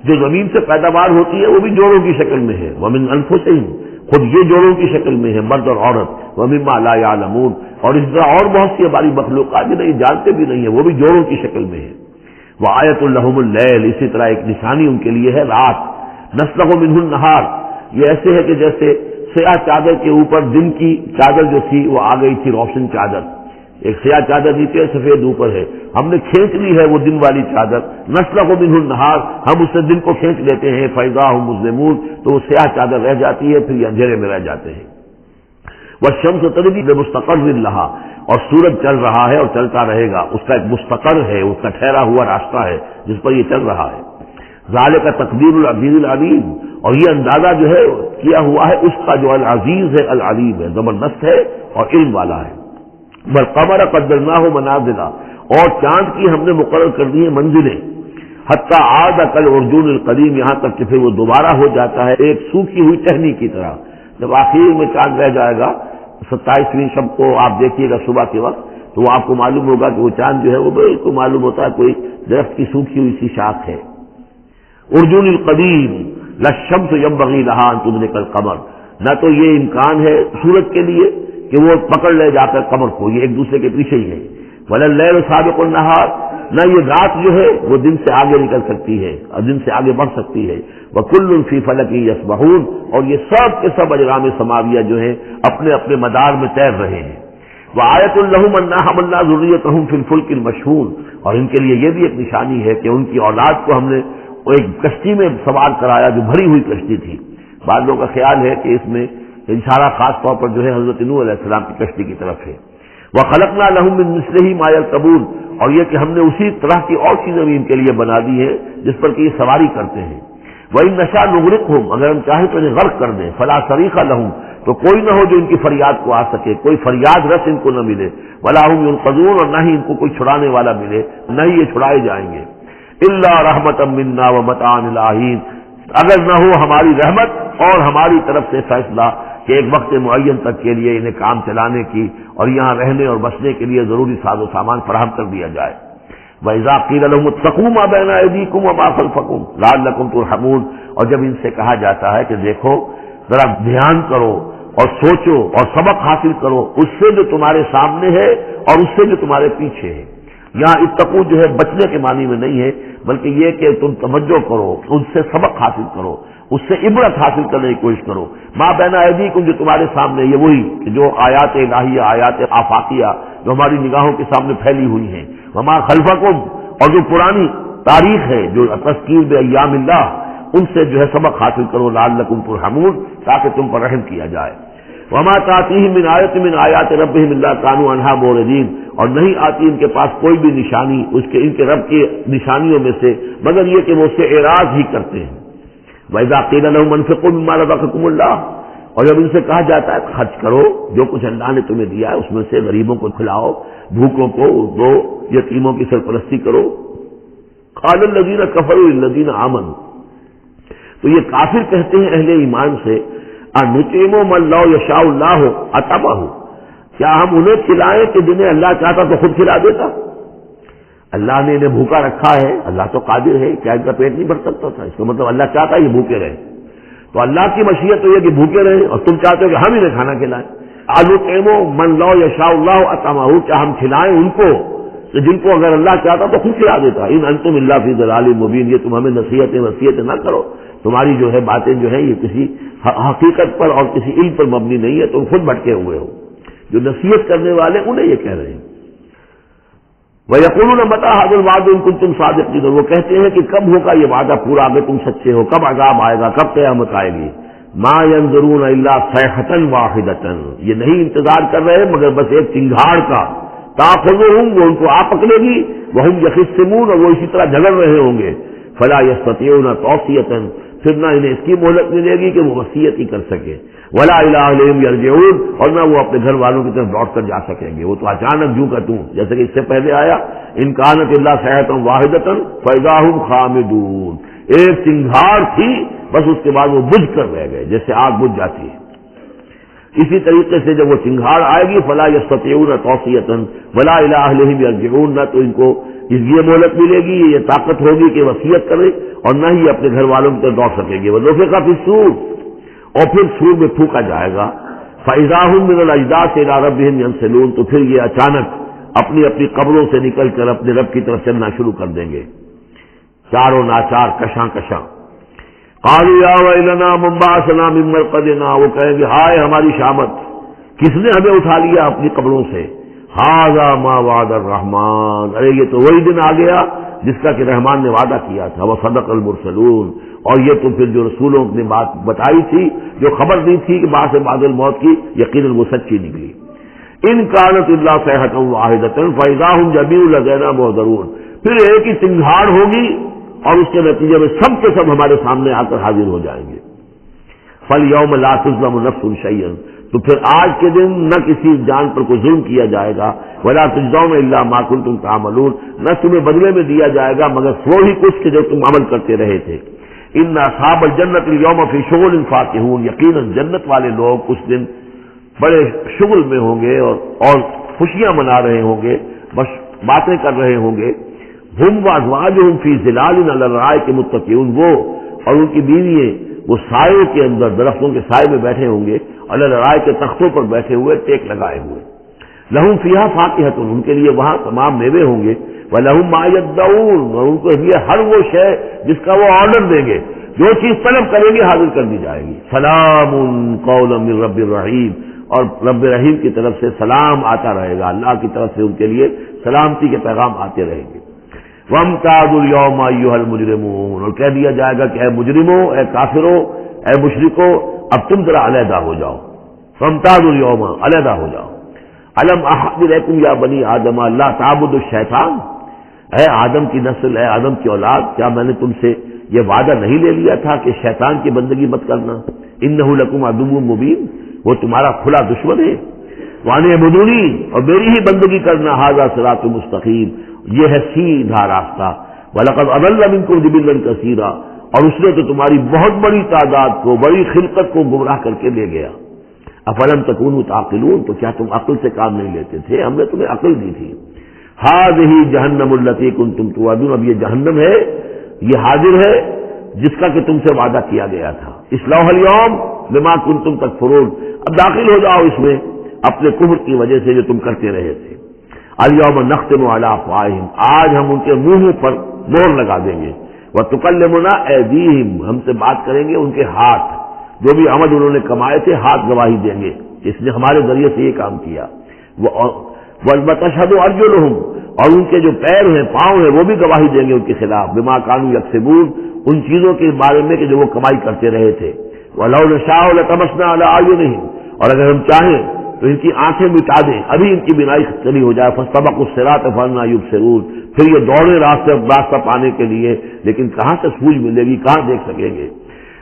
جو زمین سے پیداوار ہوتی ہے وہ بھی جوڑوں کی شکل میں ہے، ومن انفسہم، خود یہ جوڑوں کی شکل میں ہے، مرد اور عورت، ومما لا یعلمون، اور اس طرح اور بہت سی ہماری مخلوقات جو نہیں جانتے بھی نہیں ہے وہ بھی جوڑوں کی شکل میں ہے۔ وآیۃ لہم اللیل، اسی طرح ایک نشانی ان کے لیے ہے رات، نسلخ منہ النہار، یہ ایسے ہے کہ جیسے سیاہ چادر کے اوپر دن کی چادر جو تھی وہ آ گئی تھی روشن چادر، ایک سیاہ چادر نیچے سفید اوپر ہے، ہم نے کھینچ لی ہے وہ دن والی چادر، نسلخ منہ النہار، ہم اس سے دن کو کھینچ لیتے ہیں، فاذا هم مظلمون، تو وہ سیاہ چادر رہ جاتی ہے، پھر یہ اندھیرے میں رہ جاتے ہیں۔ والشمس تجری لمستقر لہا، اور سورج چل رہا ہے اور چلتا رہے گا، اس کا ایک مستقر ہے، اس کا ٹھہرا ہوا راستہ ہے جس پر یہ چل رہا ہے۔ ذالک تقدیر العزیز العلیم، اور یہ اندازہ جو ہے کیا ہوا ہے اس کا جو العزیز ہے العلیم ہے، زبردست ہے اور علم والا ہے۔ والقمر قدرناہ منازل، اور چاند کی ہم نے مقرر کر دی ہیں منزلیں، حتی عاد کالعرجون القدیم، یہاں تک کہ پھر وہ دوبارہ ہو جاتا ہے ایک سوکھی ہوئی ٹہنی کی طرح۔ جب آخر میں چاند رہ جائے گا 27ویں شب کو آپ دیکھیے گا صبح کے وقت، تو وہ آپ کو معلوم ہوگا کہ وہ چاند جو ہے وہ بالکل معلوم ہوتا ہے کوئی درخت کی سوکھی ہوئی سی شاخ ہے۔ ارجون القدیم للشمس ينبغي لها ان تدرك القمر، نہ تو یہ امکان ہے سورج کے لیے کہ وہ پکڑ لے جا کر قمر کو، یہ ایک دوسرے کے پیچھے ہی ہے۔ ولا الليل سابق النهار، نہ یہ رات جو ہے وہ دن سے آگے نکل سکتی ہے اور دن سے آگے بڑھ سکتی ہے۔ وكل في فلك يسبحون، اور یہ سب کے سب اجرام سماویہ جو ہیں اپنے اپنے مدار میں تیر رہے ہیں۔ وآیۃ لہم انا حملنا ذریتہم فی الفلک المشحون، اور ان کے لیے یہ بھی ایک نشانی ہے کہ ان کی اولاد کو ہم نے ایک کشتی میں سوار کرایا جو بھری ہوئی کشتی تھی۔ بعض لوگوں کا خیال ہے کہ اس میں اشارہ خاص طور پر جو ہے حضرت نوح علیہ السلام کی کشتی کی طرف ہے۔ وَخَلَقْنَا لَهُم مِّن مِّثْلِهِ مَا يَرْكَبُونَ، اور یہ کہ ہم نے اسی طرح کی اور چیزیں بھی ان کے لیے بنا دی ہیں جس پر کہ یہ سواری کرتے ہیں۔ وَإِن نَّشَأْ نُغْرِقْهُمْ، اگر ہم چاہیں تو انہیں غرق کر دیں، فَلَا صَرِيخَ لَهُمْ، تو کوئی نہ ہو جو ان کی فریاد کو آ سکے، کوئی فریاد رس ان کو نہ ملے، وَلَا هُمْ يُنقَذُونَ، اور نہ ہی ان کو کوئی چھڑانے والا ملے، نہ ہی یہ چھڑائے جائیں گے۔ إِلَّا رَحْمَةً مِنَّا وَمَتَاعًا إِلَىٰ حِينٍ، اگر نہ ہو ہماری رحمت اور ہماری طرف سے فیصلہ کہ ایک وقت معین تک کے لیے انہیں کام چلانے کی اور یہاں رہنے اور بسنے کے لیے ضروری ساز و سامان فراہم کر دیا جائے۔ وَإِذَا قِيلَ لَهُمُ اتَّقُوا مَا بَيْنَ أَيْدِيكُمْ وَمَا خَلْفَكُمْ لَعَلَّكُمْ تُرْحَمُونَ، اور جب ان سے کہا جاتا ہے کہ دیکھو ذرا دھیان کرو اور سوچو اور سبق حاصل کرو اس سے جو تمہارے سامنے ہے اور اس سے جو تمہارے پیچھے ہے۔ یہاں اتقو جو ہے بچنے کے معنی میں نہیں ہے، بلکہ یہ کہ تم توجہ کرو، ان سے سبق حاصل کرو، اس سے عبرت حاصل کرنے کی کوشش کرو۔ ما بین ایدیکم، جو تمہارے سامنے، یہ وہی کہ جو آیات الہیہ، آیات آفاقیہ جو ہماری نگاہوں کے سامنے پھیلی ہوئی ہیں، وما خلفکم، اور جو پرانی تاریخ ہے جو تذکیر بایام اللہ، ان سے جو ہے سبق حاصل کرو، لعلکم ترحمون، تاکہ تم پر رحم کیا جائے۔ وما تاتیہم من آیۃ من آیات ربہم الا کانوا عنہا معرضین، اور نہیں آتی ان کے پاس کوئی بھی نشانی اس کے ان کے رب کی نشانیوں میں سے مگر یہ کہ وہ اس سے اعراض ہی کرتے ہیں۔ وَإِذَا قِيلَ لَهُمْ أَنفِقُوا مِمَّا رَزَقَكُمُ اللَّهُ، اور جب ان سے کہا جاتا ہے خرچ کرو جو کچھ اللہ نے تمہیں دیا ہے اس میں سے، غریبوں کو کھلاؤ، بھوکوں کو دو، یتیموں کی سرپرستی کرو۔ قَالَ الَّذِينَ كَفَرُوا لِلَّذِينَ آمَنُوا، تو یہ کافر کہتے ہیں اہل ایمان سے، أَنُطْعِمُ مَن لَّوْ يَشَاءُ اللَّهُ أَطْعَمَهُ، کیا ہم انہیں کھلائیں کہ جنہیں اللہ چاہتا تو خود کھلا دیتا؟ اللہ نے انہیں بھوکا رکھا ہے، اللہ تو قادر ہے، کیا ان کا پیٹ نہیں بھر سکتا تھا؟ اس کا مطلب اللہ چاہتا ہے یہ بھوکے رہے، تو اللہ کی مشیت تو یہ کہ بھوکے رہے، اور تم چاہتے ہو کہ ہم انہیں کھانا کھلائیں۔ أَنُطْعِمُ مَن لَّوْ يَشَاءُ اللَّهُ أَطْعَمَهُ، کیا ہم کھلائیں ان کو کہ جن کو اگر اللہ چاہتا تو خود کھلا دیتا۔ إِنْ أَنْتُمْ إِلَّا فِي ضَلَالٍ مُبِينٍ، یہ تم ہمیں نصیحتیں وصیتیں نہ کرو، تمہاری جو ہے باتیں جو ہیں یہ کسی حقیقت پر اور کسی علم پر مبنی نہیں ہے، تم خود بھٹکے ہوئے ہو۔ جو نصیحت کرنے والے انہیں یہ کہہ رہے ہیں۔ وَيَقُولُونَ مَتَىٰ هَٰذَا الْوَعْدُ إِن كُنتُمْ صَادِقِينَ، وہ کہتے ہیں کہ کب ہوگا یہ وعدہ پورا اگر تم سچے ہو، کب عذاب آئے گا، کب قیامت آئے گی۔ مَا يَنظُرُونَ إِلَّا صَيْحَةً وَاحِدَةً، یہ نہیں انتظار کر رہے مگر بس ایک چنگھاڑ کا، تَأْخُذُهُمْ، وہ ان کو آ پکڑے گی، وَهُمْ يَخِصِّمُونَ، اور وہ اسی طرح جھگڑ رہے ہوں گے، فَلَا يَسْتَطِيعُونَ تَوْصِيَةً، پھر نہ انہیں اس کی مہلت ملے گی کہ وہ وصیت ہی کر سکے، ولا الى اہلہم یرجعون، اور نہ وہ اپنے گھر والوں کی طرف لوٹ کر جا سکیں گے، وہ تو اچانک جو کا توں، جیسے کہ اس سے پہلے آیا ان کانت الا صیحۃ واحدۃ فاذا هم خامدون، ایک چنگھاڑ تھی بس اس کے بعد وہ بجھ کر رہ گئے جیسے آگ بجھ جاتی ہے۔ اسی طریقے سے جب وہ چنگھاڑ آئے گی فلا یستطیعون توصیۃ ولا الی اہلہم یرجعون، نہ تو ان کو یہ مہلت ملے گی، یہ طاقت ہوگی کہ وصیت کرے، اور نہ ہی اپنے گھر والوں کی طرف لوٹ سکیں گے۔ وَنُفِخَ فِي الصُّورِ، اور پھر سور میں پھونکا جائے گا، فَإِذَا هُم مِّنَ الْأَجْدَاثِ إِلَىٰ رَبِّهِمْ يَنسِلُونَ، تو پھر یہ اچانک اپنی اپنی قبروں سے نکل کر اپنے رب کی طرف چلنا شروع کر دیں گے، چاروں ناچار کشاں کشاں۔ قالوا یا ویلنا من بعثنا من مرقدنا، وہ کہیں گے ہائے ہماری شامت، کس نے ہمیں اٹھا لیا اپنی قبروں سے۔ ھذا ما وعد الرحمن، ارے یہ تو وہی دن آ گیا جس کا کہ رحمان نے وعدہ کیا تھا، وصدق المرسلون، اور یہ تو پھر جو رسولوں نے بات بتائی تھی، جو خبر دی تھی کہ بعد سے بعد الموت کی، یقیناً وہ سچی نکلی۔ ان کانت الا صیحۃ واحدۃ فاذا هم جميع لدینا محضرون، پھر ایک ہی چنگھاڑ ہوگی اور اس کے نتیجے میں سب کے سب ہمارے سامنے آ کر حاضر ہو جائیں گے۔ فَالْيَوْمَ لَا تُظْلَمُ نَفْسٌ شَيْئًا، تو پھر آج کے دن نہ کسی جان پر کوئی ظلم کیا جائے گا، وَلَا تُجْزَوْنَ إِلَّا مَا كُنتُمْ تَعْمَلُونَ، نہ تمہیں بدلے میں دیا جائے گا مگر وہی کچھ کہ جو تم عمل کرتے رہے تھے۔ إِنَّ أَصْحَابَ الْجَنَّةِ الْيَوْمَ فِي شُغُلٍ فَاكِهُونَ، یقیناً جنت والے لوگ اس دن بڑے شغل میں ہوں گے اور خوشیاں منا رہے ہوں گے، بس باتیں کر رہے ہوں گے۔ ہم وازواجہم فی ظلال علی الارائک متکئون، وہ اور ان کی بیوییں وہ سائے کے اندر، درختوں کے سائے میں بیٹھے ہوں گے، علی الارائک کے تختوں پر بیٹھے ہوئے، ٹیک لگائے ہوئے۔ لہم فیہا فاکہۃ، ان کے لیے وہاں تمام میوے ہوں گے، ولہم ما یدعون، اور ان کو لیے ہر وہ شے جس کا وہ آرڈر دیں گے، جو چیز طلب کریں گے حاضر کر دی جائے گی۔ سلام قولا من رب الرحیم، اور رب رحیم کی طرف سے سلام آتا رہے گا، اللہ کی طرف سے ان کے لیے سلامتی کے پیغام آتے رہیں گے۔ وَامْتَازُوا الْيَوْمَ أَيُّهَا الْمُجْرِمُونَ، اور کہہ دیا جائے گا کہ اے مجرموں، اے کافروں، اے مشرکوں، اب تم ذرا علیحدہ ہو جاؤ۔ وَامْتَازُوا الْيَوْمَ، علیحدہ ہو جاؤ۔ الم احد الیکم یا بنی آدم لا تعبدوا الشیطان، اے آدم کی نسل، اے آدم کی اولاد، کیا میں نے تم سے یہ وعدہ نہیں لے لیا تھا کہ شیطان کی بندگی مت کرنا؟ انہ لکم عدو مبین، وہ تمہارا کھلا دشمن ہے۔ وان اعبدونی، اور میری ہی بندگی کرنا، ھذا صراط مستقیم، یہ ہے سیدھا راستہ۔ وَلَقَدْ أَضَلَّ مِنكُمْ جِبِلًّا كَثِيرًا، اور اس نے تو تمہاری بہت بڑی تعداد کو، بڑی خلقت کو گمراہ کر کے لے گیا۔ افلم تکونوا تعقلون، تو کیا تم عقل سے کام نہیں لیتے تھے؟ ہم نے تمہیں عقل دی تھی۔ ھذہ جہنم التی کنتم توعدون، اب یہ جہنم ہے، یہ حاضر ہے جس کا کہ تم سے وعدہ کیا گیا تھا۔ اصلوها اليوم بما کنتم تکفرون، اب داخل ہو جاؤ اس میں اپنے کفر کی وجہ سے جو تم کرتے رہے تھے۔ الیوم نختم علی افواہہم، آج ہم ان کے منہ پر مہر لگا دیں گے۔ وتکلمنا ایدیہم، ہم سے بات کریں گے ان کے ہاتھ، جو بھی عمل انہوں نے کمائے تھے ہاتھ گواہی دیں گے، اس نے ہمارے ذریعے سے یہ کام کیا۔ وتشہد ارجلہم، اور ان کے جو پیر ہیں، پاؤں ہیں، وہ بھی گواہی دیں گے ان کے خلاف، بما کانوا یکسبون، ان چیزوں کے بارے میں کہ جو وہ کمائی کرتے رہے تھے۔ وَلَوْ نَشَاءُ لَطَمَسْنَا عَلَىٰ أَعْيُنِهِمْ، اور اگر ہم چاہیں تو ان کی آنکھیں مٹا دیں، ابھی ان کی بینائی چلی ہو جائے۔ فَاسْتَبَقُوا الصِّرَاطَ فَأَنَّىٰ يُبْصِرُونَ، پھر یہ دوڑے راستہ پانے کے لیے، لیکن کہاں سے سوجھ ملے گی، کہاں دیکھ سکیں گے۔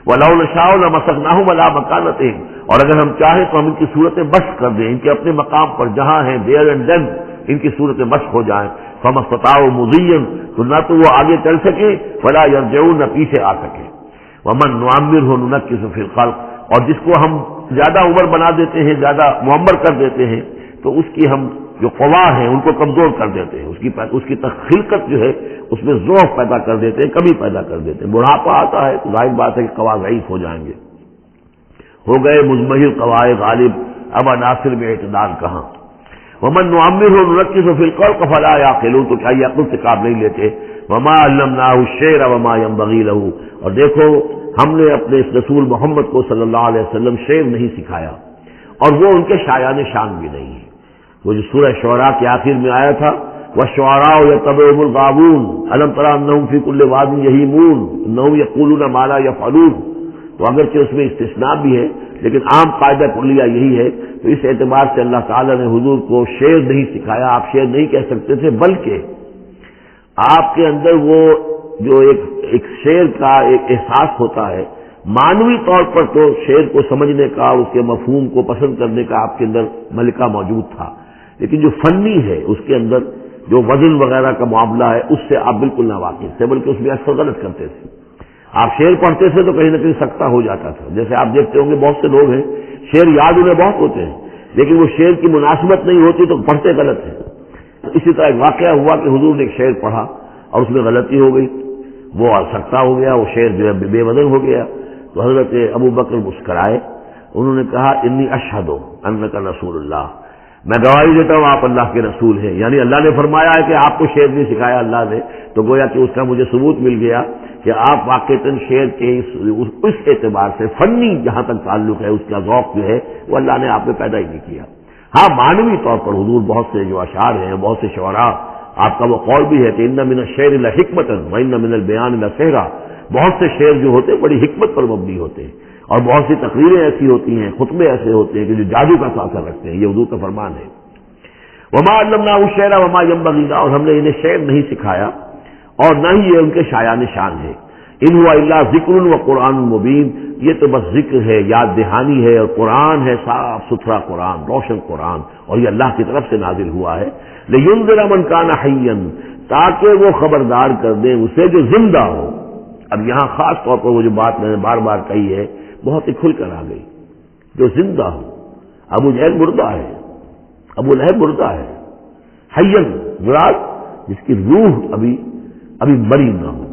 وَلَوْ نَشَاءُ لَمَسَخْنَاهُمْ عَلَىٰ مَكَانَتِهِمْ، اور اگر ہم چاہیں تو ہم ان کی صورتیں بس کر دیں، ان کے اپنے مقام پر جہاں ہیں، دیر اینڈ دین ان کی صورتیں بس ہو جائیں۔ فَمَا اسْتَطَاعُوا مُضِيًّا، تو نہ تو وہ آگے چل سکے، وَلَا يَرْجِعُونَ، نہ پیچھے آ سکے۔ وَمَن نُعَمِّرْهُ نُنَكِّسُ فِي الْخَلْقِ، اور جس کو ہم زیادہ عمر بنا دیتے ہیں، زیادہ معمر کر دیتے ہیں، تو اس کی ہم جو قوا ہیں ان کو کمزور کر دیتے ہیں، اس کی خلقت جو ہے اس میں ضعف پیدا کر دیتے ہیں، کمی پیدا کر دیتے ہیں۔ بڑھاپا آتا ہے تو ظاہر بات ہے کہ قوا ضعیف ہو جائیں گے، ہو گئے مزمحل قوائے غالب، اب عناصر میں اعتدال کہاں۔ وَمَن نُعَمِّرْهُ نُنَكِّسُ فِي الْخَلْقِ فَلَا يَعْقِلُونَ، تو کیا یہ عقل سے کام نہیں لیتے۔ وَمَا عَلَّمْنَاهُ الشِّعْرَ وَمَا يَنبَغِي لَهُ، اور دیکھو ہم نے اپنے اس رسول محمد کو صلی اللہ علیہ وسلم شعر نہیں سکھایا، اور وہ ان کے شایان شان بھی نہیں ہے۔ وہ جو سورہ شعراء کے آخر میں آیا تھا، وَالشُّعَرَاءُ يَتَّبِعُهُمُ الْغَاوُونَ أَلَمْ تَرَ أَنَّهُمْ فِي كُلِّ وَادٍ يَهِيمُونَ إِنَّهُمْ يَقُولُونَ مَا لَا يَفْعَلُونَ، تو اگرچہ اس میں استثناء بھی ہے لیکن عام قاعدہ کلیہ یہی ہے، تو اس اعتبار سے اللہ تعالیٰ نے حضور کو شعر نہیں سکھایا، آپ شعر نہیں کہہ سکتے تھے، بلکہ آپ کے اندر وہ جو ایک شعر کا ایک احساس ہوتا ہے، معنوی طور پر تو شعر کو سمجھنے کا، اس کے مفہوم کو پسند کرنے کا آپ کے اندر ملکہ موجود تھا، لیکن جو فنی ہے اس کے اندر جو وزن وغیرہ کا معاملہ ہے اس سے آپ بالکل نہ واقف تھے، بلکہ اس میں اکثر غلط کرتے تھے۔ آپ شعر پڑھتے تھے تو کہیں نہ کہیں سکتہ ہو جاتا تھا، جیسے آپ دیکھتے ہوں گے بہت سے لوگ ہیں شعر یاد انہیں بہت ہوتے ہیں لیکن وہ شعر کی مناسبت نہیں ہوتی تو پڑھتے غلط ہیں۔ اسی طرح ایک واقعہ ہوا کہ حضور نے ایک شعر پڑھا اور اس میں غلطی ہو گئی، وہ سکتہ ہو گیا، وہ شعر جو ہے بے وزن ہو گیا، تو حضرت ابو بکر مسکرائے، انہوں نے کہا انی اشہد انک رسول اللہ، میں گواہی دیتا ہوں آپ اللہ کے رسول ہیں، یعنی اللہ نے فرمایا ہے کہ آپ کو شعر نہیں سکھایا اللہ نے، تو گویا کہ اس کا مجھے ثبوت مل گیا کہ آپ واقعتاً شعر کے اس اعتبار سے فنی جہاں تک تعلق ہے اس کا ذوق جو ہے وہ اللہ نے آپ میں پیدا ہی نہیں کیا۔ ہاں معنوی طور پر حضور بہت سے جو اشعار ہیں، بہت سے شعراء، آپ کا وہ قول بھی ہے کہ ان من الشعر لحکمۃ وان من البیان لسحرا، بہت سے شعر جو ہوتے ہیں بڑی حکمت پر مبنی ہوتے ہیں، اور بہت سی تقریریں ایسی ہوتی ہیں، خطبے ایسے ہوتے ہیں کہ جو جادو کا اثر رکھتے ہیں، یہ حضور کا فرمان ہے۔ وما علمناه الشعر وما ينبغي له، اور ہم نے انہیں شعر نہیں سکھایا اور نہ ہی یہ ان کے شایان شان ہے۔ ان هو الا ذکر وقرآن مبین، یہ تو بس ذکر ہے، یاد دہانی ہے، اور قرآن ہے، صاف ستھرا قرآن، روشن قرآن، اور یہ اللہ کی طرف سے نازل ہوا ہے۔ لینذر من کان حیا، تاکہ وہ خبردار کر دیں اسے جو زندہ ہو۔ اب یہاں خاص طور پر وہ جو بات میں نے بار بار کہی ہے بہت ہی کھل کر آ گئی، جو زندہ ہو۔ ابو جہل مردہ ہے، ابو لہب مردہ ہے، حیا مراد جس کی روح ابھی مری نہ ہو،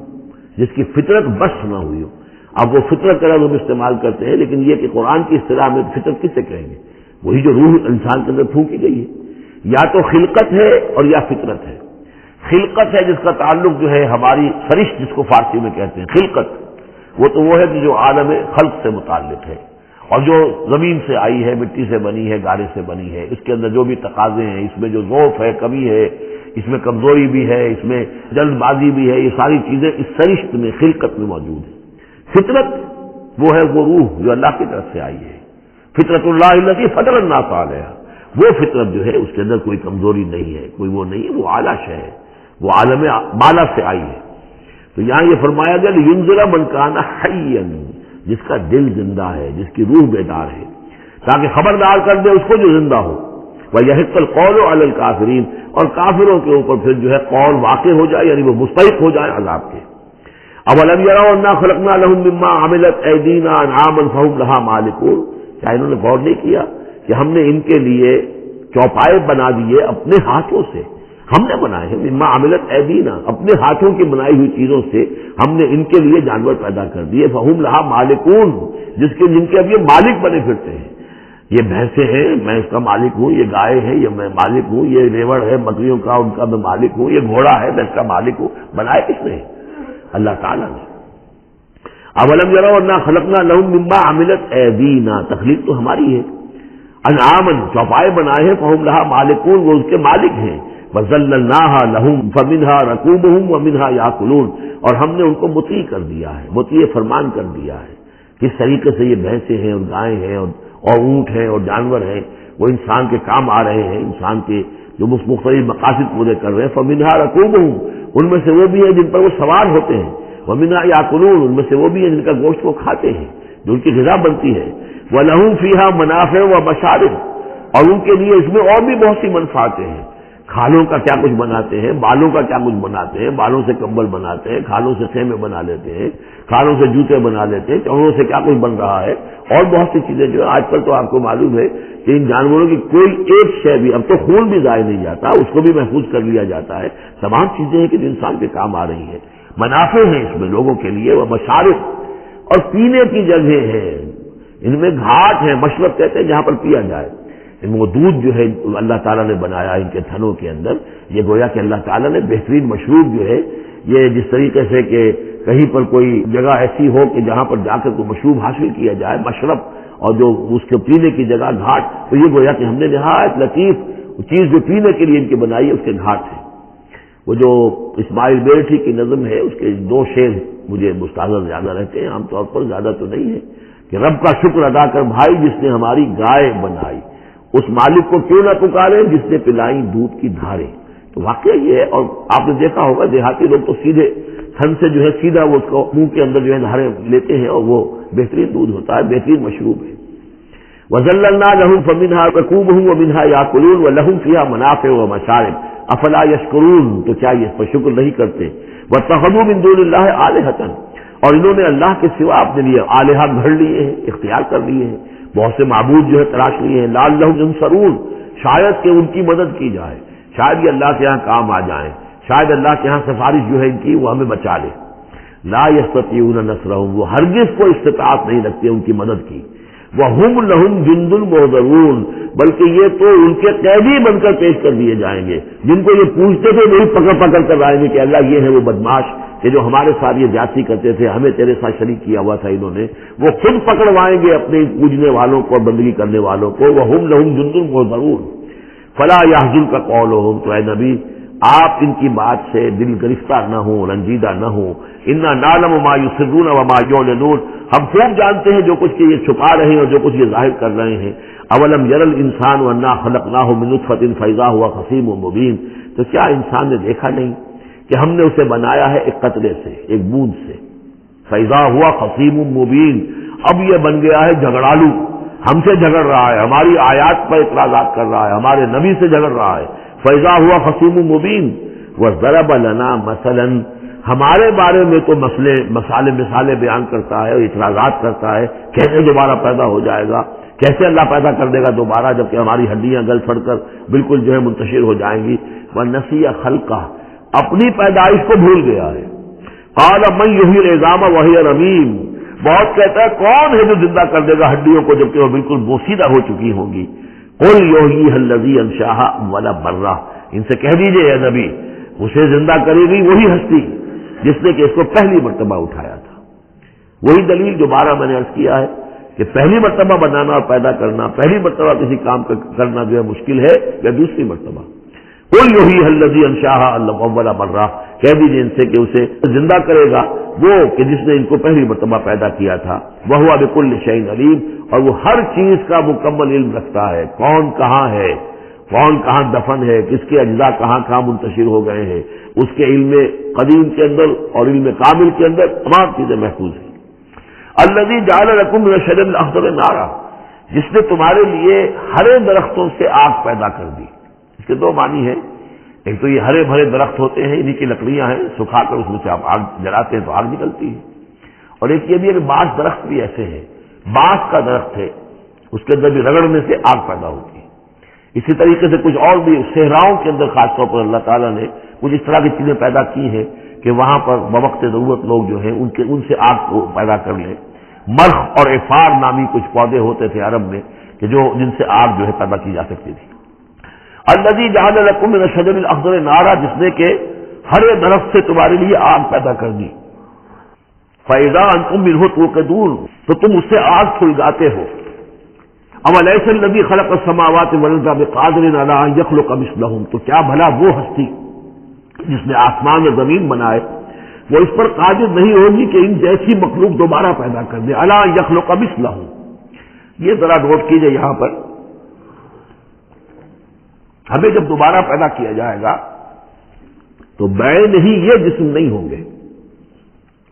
جس کی فطرت بس نہ ہوئی ہو۔ اب وہ فطرت کا لفظ ہم استعمال کرتے ہیں، لیکن یہ کہ قرآن کی اصطلاح میں فطرت کس سے کہیں گے؟ وہی جو روح انسان کے اندر پھونکی گئی ہے، یا تو خلقت ہے اور یا فطرت ہے۔ خلقت ہے جس کا تعلق جو ہے ہماری سرشت جس کو فارسی میں کہتے ہیں خلقت، وہ ہے کہ جو عالم خلق سے متعلق ہے اور جو زمین سے آئی ہے، مٹی سے بنی ہے، گارے سے بنی ہے، اس کے اندر جو بھی تقاضے ہیں، اس میں جو ضعف ہے، کمی ہے، اس میں کمزوری بھی ہے، اس میں جلد بازی بھی ہے، یہ ساری چیزیں اس سرشت میں خلقت میں موجود ہیں۔ فطرت وہ ہے وہ روح جو اللہ کی طرف سے آئی ہے، فطرت اللہ التی فطر الناس علیہا، وہ فطرت جو ہے اس کے اندر کوئی کمزوری نہیں ہے، کوئی وہ نہیں ہے، وہ اعلیٰ شے ہے، وہ عالم بالا سے آئی ہے۔ تو یہاں یہ فرمایا گیا لینذر من کان حیا، جس کا دل زندہ ہے، جس کی روح بیدار ہے، تاکہ خبردار کر دے اس کو جو زندہ ہو، وَيَحِقَّ الْقَوْلُ عَلَى الْكَافِرِينَ، اور کافروں کے اوپر پھر جو ہے قول واقع ہو جائے، یعنی وہ مستحق ہو جائے عذاب کے۔ اَوَلَمْ يَرَوْا أَنَّا خَلَقْنَا لَهُم مِّمَّا عَمِلَتْ أَيْدِينَا أَنْعَامًا فَهُمْ لَهَا مَالِكُونَ، کیا انہوں نے غور نہیں کیا کہ ہم نے ان کے لیے چوپائے بنا دیے اپنے ہاتھوں سے، ہم نے بنائے ہیں، مما عملت ایدینا، اپنے ہاتھوں کی بنائی ہوئی چیزوں سے ہم نے ان کے لیے جانور پیدا کر دیے، فہم لہا مالکون، جن کے اب یہ مالک بنے پھرتے ہیں۔ یہ بھینسیں ہیں، میں اس کا مالک ہوں، یہ گائے ہے، یہ میں مالک ہوں، یہ ریوڑ ہے بکریوں کا، ان کا میں مالک ہوں، یہ گھوڑا ہے، میں اس کا مالک ہوں۔ بنائے کس نے؟ اللہ تعالیٰ نے۔ اولم یروا انا خلقنا لهم مما عملت ایدینا، تخلیق تو ہماری ہے، انعامن، چوپائے بنائے ہیں، فہم لہا مالکون، وہ اس کے مالک ہیں، وَذَلَّلْنَاهَا لَهُمْ فَمِنْهَا رَكُوبُهُمْ وَمِنْهَا يَأْكُلُونَ، اور ہم نے ان کو مطیع کر دیا ہے، مطیع فرمان کر دیا ہے۔ کس طریقے سے یہ بھینسیں ہیں اور گائیں ہیں اور اونٹ ہیں اور جانور ہیں، وہ انسان کے کام آ رہے ہیں، انسان کے جو مختلف مقاصد پورے کر رہے ہیں۔ فَمِنْهَا رَكُوبُهُمْ، ان میں سے وہ بھی ہیں جن پر وہ سوار ہوتے ہیں، وَمِنْهَا يَأْكُلُونَ، ان میں سے وہ بھی ہیں جن کا گوشت وہ کھاتے ہیں، جو ان کی غذا بنتی ہے۔ وَلَهُمْ فِيهَا مَنَافِعُ وَمَشَارِبُ، اور ان کے لیے اس میں اور بھی بہت سی منفعتیں ہیں، کھالوں کا کیا کچھ بناتے ہیں، بالوں کا کیا کچھ بناتے ہیں، بالوں سے کمبل بناتے ہیں، کھالوں سے خیمے بنا لیتے ہیں، کھالوں سے جوتے بنا لیتے ہیں، چوڑوں سے کیا کچھ بن رہا ہے، اور بہت سی چیزیں جو آج کل تو آپ کو معلوم ہے کہ ان جانوروں کی کوئی ایک شے بھی، اب تو خون بھی ضائع نہیں جاتا، اس کو بھی محفوظ کر لیا جاتا ہے، تمام چیزیں ہیں کہ جو انسان کے کام آ رہی ہیں، منافع ہیں اس میں لوگوں کے لیے، وہ مشارب، اور پینے کی جگہ ہیں، ان میں گھاٹ ہیں، مشرب کہتے ہیں جہاں پر پیا جائے، وہ دودھ جو ہے اللہ تعالیٰ نے بنایا ان کے تھنوں کے اندر، یہ گویا کہ اللہ تعالیٰ نے بہترین مشروب جو ہے، یہ جس طریقے سے کہ کہیں پر کوئی جگہ ایسی ہو کہ جہاں پر جا کر کوئی مشروب حاصل کیا جائے، مشرب، اور جو اس کے پینے کی جگہ گھاٹ، تو یہ گویا کہ ہم نے نہایت لطیف چیز جو پینے کے لیے ان کی بنائی ہے اس کے گھاٹ ہے۔ وہ جو اسماعیل بیرٹھی کی نظم ہے، اس کے دو شعر مجھے مستحضر زیادہ رہتے ہیں، عام طور پر زیادہ تو نہیں ہے، کہ رب کا شکر ادا کر بھائی جس نے ہماری گائے بنائی، اس مالک کو کیوں نہ پکارے جس نے پلائی دودھ کی دھاریں۔ تو واقعہ یہ ہے، اور آپ نے دیکھا ہوگا دیہاتی لوگ تو سیدھے تھن سے جو ہے سیدھا وہ اس کو منہ کے اندر جو ہے دھاریں لیتے ہیں، اور وہ بہترین دودھ ہوتا ہے، بہترین مشروب ہے۔ وَذَلَّلْنَا لَهُمْ فَمِنْهَا رَكُوبُهُمْ وَمِنْهَا يَأْكُلُونَ وَلَهُمْ فِيهَا مَنَافِعُ وَمَشَارِبُ أَفَلَا يَشْكُرُونَ، تو کیا یہ اس پر شکر نہیں کرتے؟ وَاتَّخَذُوا مِن دُونِ اللَّهِ آلِهَةً، اور انہوں نے اللہ کے سوا اپنے لیے آلہہ گھڑ لیے ہیں، اختیار کر لیے ہیں، بہت سے معبود جو ہے تلاش لیے ہیں، لعلہم ینصرون، شاید کہ ان کی مدد کی جائے، شاید یہ اللہ کے یہاں کام آ جائیں، شاید اللہ کے یہاں سفارش جو ہے ان کی وہ ہمیں بچا لے۔ لا یستطیعون نصرہم، وہ ہرگز کوئی استطاعت نہیں رکھتے ان کی مدد کی۔ وہم لہم جند محضرون، بلکہ یہ تو ان کے قیدی بن کر پیش کر دیے جائیں گے، جن کو یہ پوچھتے تھے وہی پکڑ پکڑ کر لائیں گے کہ اللہ یہ ہے وہ بدماش کہ جو ہمارے ساتھ یہ زیادتی کرتے تھے، ہمیں تیرے ساتھ شریک کیا ہوا تھا انہوں نے، وہ خود پکڑوائیں گے اپنے پوجنے والوں کو اور بندگی کرنے والوں کو۔ وہم لہم جند محضرون فلا یحزنک قولہم، تو اے نبی آپ ان کی بات سے دل گرفتار نہ ہوں، رنجیدہ نہ ہوں۔ انا نعلم ما یسرون وما یعلنون، ہم خوب جانتے ہیں جو کچھ کہ یہ چھپا رہے ہیں اور جو کچھ یہ ظاہر کر رہے ہیں۔ اولم یر الانسان انا خلقناہ من نطفۃ فاذا هو خصیم مبین، تو کیا انسان نے دیکھا نہیں کہ ہم نے اسے بنایا ہے ایک قطرے سے، ایک بوند سے، فاذا هو خصیم مبین، اب یہ بن گیا ہے جھگڑالو، ہم سے جھگڑ رہا ہے، ہماری آیات پر اعتراضات کر رہا ہے، ہمارے نبی سے جھگڑ رہا ہے۔ فاذا هو خصیم مبین وضرب لنا مثلا، ہمارے بارے میں تو مثالیں بیان کرتا ہے اور اعتراضات کرتا ہے، کیسے دوبارہ پیدا ہو جائے گا، کیسے اللہ پیدا کر دے گا دوبارہ جبکہ ہماری ہڈیاں گل پھڑ کر بالکل جو ہے منتشر ہو جائیں گی۔ وَنَسِيَ خَلْقَهُ، اپنی پیدائش کو بھول گیا ہے۔ قَالَ مَن يُحْيِي الْعِظَامَ وَهِيَ رَمِيمٌ، بہت کہتا ہے کون ہے جو زندہ کر دے گا ہڈیوں کو جبکہ وہ بالکل بوسیدہ ہو چکی ہوں گی۔ قُلْ يُحْيِيهَا الَّذِي أَنشَأَهَا أَوَّلَ مَرَّةٍ، ان سے کہہ دیجئے اے نبی، اسے زندہ کرے گی وہی ہستی جس نے کہ اس کو پہلی مرتبہ اٹھایا تھا۔ وہی دلیل جو بارہ میں نے عرض کیا ہے کہ پہلی مرتبہ بنانا اور پیدا کرنا، پہلی مرتبہ کسی کام کرنا جو ہے مشکل ہے، یا دوسری مرتبہ۔ قُلْ يُحْيِيهَا الَّذِي أَنشَأَهَا أَوَّلَ مَرَّةٍ، کہہ دیجیے ان سے کہ اسے زندہ کرے گا وہ کہ جس نے ان کو پہلی مرتبہ پیدا کیا تھا۔ وَهُوَ بِكُلِّ شَيْءٍ عَلِيمٌ، اور وہ ہر چیز کا مکمل علم رکھتا ہے، کون کہاں ہے، کون کہاں دفن ہے، کس کے اجزاء کہاں کہاں منتشر ہو گئے ہیں، اس کے علم قدیم کے اندر اور علم کامل کے اندر تمام چیزیں محفوظ ہیں۔ الذی جعل لکم من الشجر الاخضر نارا، جس نے تمہارے لیے ہرے درختوں سے آگ پیدا کر دی۔ اس کے دو معنی ہیں، ایک تو یہ ہرے بھرے درخت ہوتے ہیں، انہی کی لکڑیاں ہیں، سکھا کر اس میں سے آپ آگ جلاتے ہیں تو آگ نکلتی ہے، اور ایک یہ بھی ہے کہ بعض درخت بھی ایسے ہیں، بانس کا درخت ہے، اس کے اندر بھی رگڑنے سے آگ پیدا ہوتی ہے۔ اسی طریقے سے کچھ اور بھی صحراؤں کے اندر خاص طور پر اللہ تعالیٰ نے کچھ اس طرح کی چیزیں پیدا کی ہیں کہ وہاں پر بوقت ضرورت لوگ جو ہیں ان سے آگ کو پیدا کر لیں۔ مرخ اور افار نامی کچھ پودے ہوتے تھے عرب میں کہ جن سے آگ جو ہے پیدا کی جا سکتی تھی۔ الذی جعل لکم من الشجر الاخضر نارا، جس نے کہ ہرے درخت سے تمہارے لیے آگ پیدا کر دی۔ فاذا انتم منہ توقدون، تو تم اس سے آگ سلگاتے ہو۔ اولیس الذی خلق السماوات والارض بقادر علی ان یخلق مثلہم، تو کیا بھلا وہ ہستی جس نے آسمان اور زمین بنائے وہ اس پر قادر نہیں ہوگی کہ ان جیسی مخلوق دوبارہ پیدا کر دے، الا ان یخلق مثلہم۔ یہ ذرا نوٹ کیجئے، یہاں پر ہمیں جب دوبارہ پیدا کیا جائے گا تو بین ہی یہ جسم نہیں ہوں گے،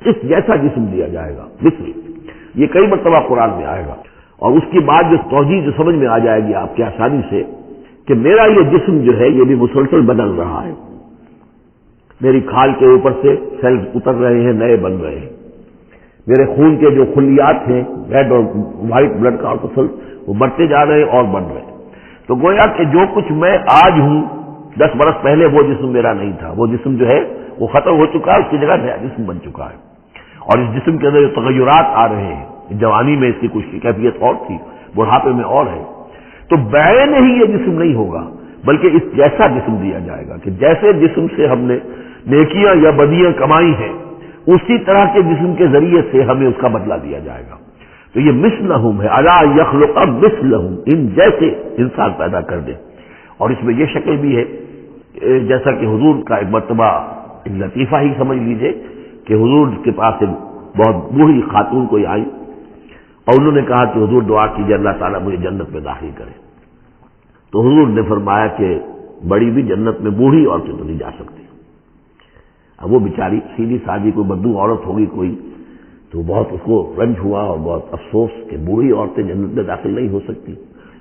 اس جیسا جسم دیا جائے گا، مثل یہ کئی مرتبہ قرآن میں آئے گا، اور اس کی بات جو توجیہ جو سمجھ میں آ جائے گی آپ کی آسانی سے کہ میرا یہ جسم جو ہے یہ بھی مسلسل بدل رہا ہے، میری کھال کے اوپر سے سیلز اتر رہے ہیں، نئے بن رہے ہیں، میرے خون کے جو خلیات ہیں ریڈ اور وائٹ بلڈ کارپسل وہ بڑھتے جا رہے ہیں اور بڑھ رہے ہیں۔ تو گویا کہ جو کچھ میں آج ہوں 10 برس پہلے وہ جسم میرا نہیں تھا، وہ جسم جو ہے وہ ختم ہو چکا ہے، اس کی جگہ نیا جسم بن چکا ہے، اور اس جسم کے اندر جو تغیرات آ رہے ہیں، جوانی میں اس کی کچھ کیفیت اور تھی، بڑھاپے میں اور ہے، تو بین ہی یہ جسم نہیں ہوگا بلکہ اس جیسا جسم دیا جائے گا کہ جیسے جسم سے ہم نے نیکیاں یا بدیاں کمائی ہیں اسی طرح کے جسم کے ذریعے سے ہمیں اس کا بدلہ دیا جائے گا۔ تو یہ مثلہم ہے، الا یخلق مثلہم، ان جیسے انسان پیدا کر دے۔ اور اس میں یہ شکل بھی ہے جیسا کہ حضور کا ایک مرتبہ ایک لطیفہ ہی سمجھ لیجئے کہ حضور کے پاس ایک بہت بوڑھی خاتون کوئی آئی اور انہوں نے کہا کہ حضور دعا کیجیے اللہ تعالیٰ مجھے جنت میں داخل کرے۔ تو حضور نے فرمایا کہ بڑی بھی جنت میں بوڑھی عورتیں تو نہیں جا سکتی۔ اب وہ بیچاری سیدھی سادھی کوئی بدو عورت ہوگی کوئی، تو بہت اس کو رنج ہوا اور بہت افسوس کہ بوڑھی عورتیں جنت میں داخل نہیں ہو سکتی،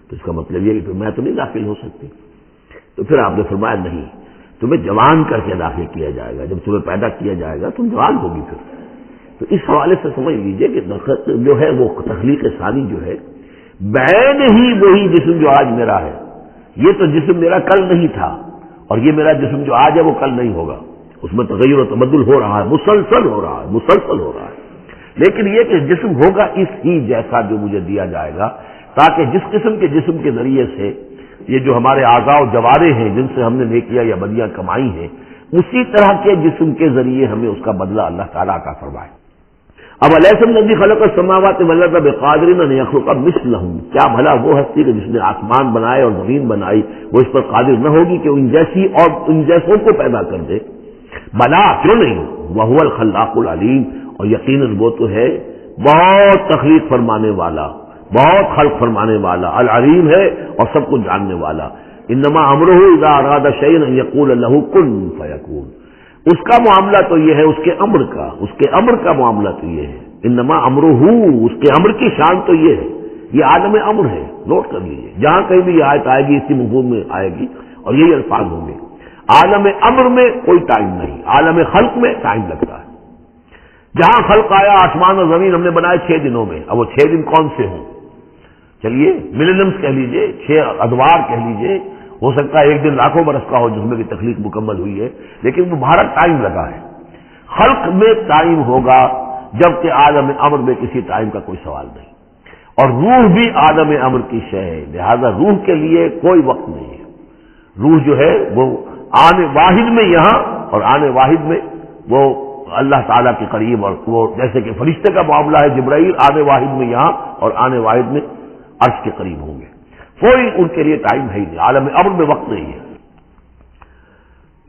تو اس کا مطلب یہ کہ پھر میں تو نہیں داخل ہو سکتی۔ تو پھر آپ نے فرمایا نہیں، تمہیں جوان کر کے داخل کیا جائے گا، جب تمہیں پیدا کیا جائے گا تم جوان ہوگی پھر۔ تو اس حوالے سے سمجھ لیجئے کہ جو ہے وہ تخلیق ثانی جو ہے بین ہی وہی جسم جو آج میرا ہے، یہ تو جسم میرا کل نہیں تھا، اور یہ میرا جسم جو آج ہے وہ کل نہیں ہوگا، اس میں تغیر و تبدل ہو رہا ہے، مسلسل ہو رہا ہے، مسلسل ہو رہا ہے۔ لیکن یہ کہ جسم ہوگا اس ہی جیسا جو مجھے دیا جائے گا، تاکہ جس قسم کے جسم کے ذریعے سے یہ جو ہمارے اعضاء و جوارے ہیں جن سے ہم نے نیکیاں یا بدیاں کمائی ہیں، اسی طرح کے جسم کے ذریعے ہمیں اس کا بدلہ اللہ تعالیٰ کا فرمائے۔ اب الیس الذی خلق السماوات والارض بقادر ان یخلق مثلہم، کیا بھلا وہ ہستی کہ جس نے آسمان بنائے اور زمین بنائی وہ اس پر قادر نہ ہوگی کہ ان جیسی اور ان جیسوں کو پیدا کر دے؟ بلا، کیوں نہیں، وہو الخلاق العلیم، اور یقیناً وہ تو ہے بہت تخلیق فرمانے والا، بہت خلق فرمانے والا، العلیم ہے اور سب کچھ جاننے والا۔ انما امرہ اذا اراد شیئا ان یقول له کن فیکون، اس کا معاملہ تو یہ ہے، اس کے امر کا معاملہ تو یہ ہے، انما امرہ، اس کے امر کی شان تو یہ ہے، یہ عالم امر ہے، نوٹ کر لیجیے، جہاں کہیں بھی یہ آیت آئے گی اسی مفہوم میں آئے گی اور یہی الفاظ ہوں گے۔ عالم امر میں کوئی ٹائم نہیں، عالم خلق میں ٹائم لگتا ہے۔ جہاں خلق آیا آسمان اور زمین ہم نے بنائے 6 دنوں میں، اب وہ 6 دن کون سے ہوں؟ چلیے ملینمز کہہ لیجئے، 6 ادوار کہہ لیجئے، ہو سکتا ہے ایک دن لاکھوں برس کا ہو جس میں بھی تخلیق مکمل ہوئی ہے، لیکن وہ بھارت ٹائم لگا ہے۔ خلق میں ٹائم ہوگا جبکہ عالم امر میں کسی ٹائم کا کوئی سوال نہیں، اور روح بھی عالم امر کی شے ہے، لہذا روح کے لیے کوئی وقت نہیں ہے۔ روح جو ہے وہ آنے واحد میں یہاں اور آنے واحد میں وہ اللہ تعالیٰ کے قریب، اور وہ جیسے کہ فرشتے کا معاملہ ہے، جبرائیل آنے واحد میں یہاں اور آنے واحد میں عرش کے قریب ہوں گے، کوئی ان کے لیے ٹائم ہے ہی نہیں، عالم امر میں وقت نہیں ہے۔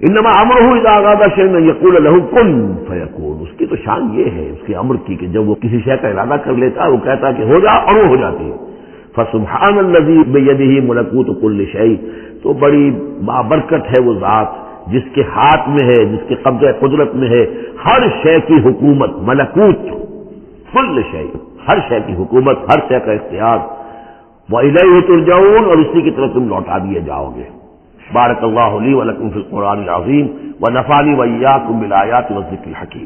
انما امرہ اذا اراد شیئا ان یقول له کن فیکون، اس کی تو شان یہ ہے اس کے امر کی کہ جب وہ کسی شے کا ارادہ کر لیتا ہے وہ کہتا ہے کہ ہو جا اور وہ ہو جاتی ہے۔ فسبحان الذی بیدہ ملکوت کل شیء، تو بڑی بابرکت ہے وہ ذات جس کے ہاتھ میں ہے، جس کے قبضہ قدرت میں ہے ہر شے کی حکومت، ملکوت کل شیء، ہر شے کی حکومت، ہر شے کا اختیار۔ وَإِلَيْهِ تُرْجَعُونَ، اور اسی کی طرف تم لوٹا دیے جاؤ گے۔ بارک اللہ لی ولکم فی القرآن العظیم ونفعنی وإیاکم بالآیات والذکر الحکیم۔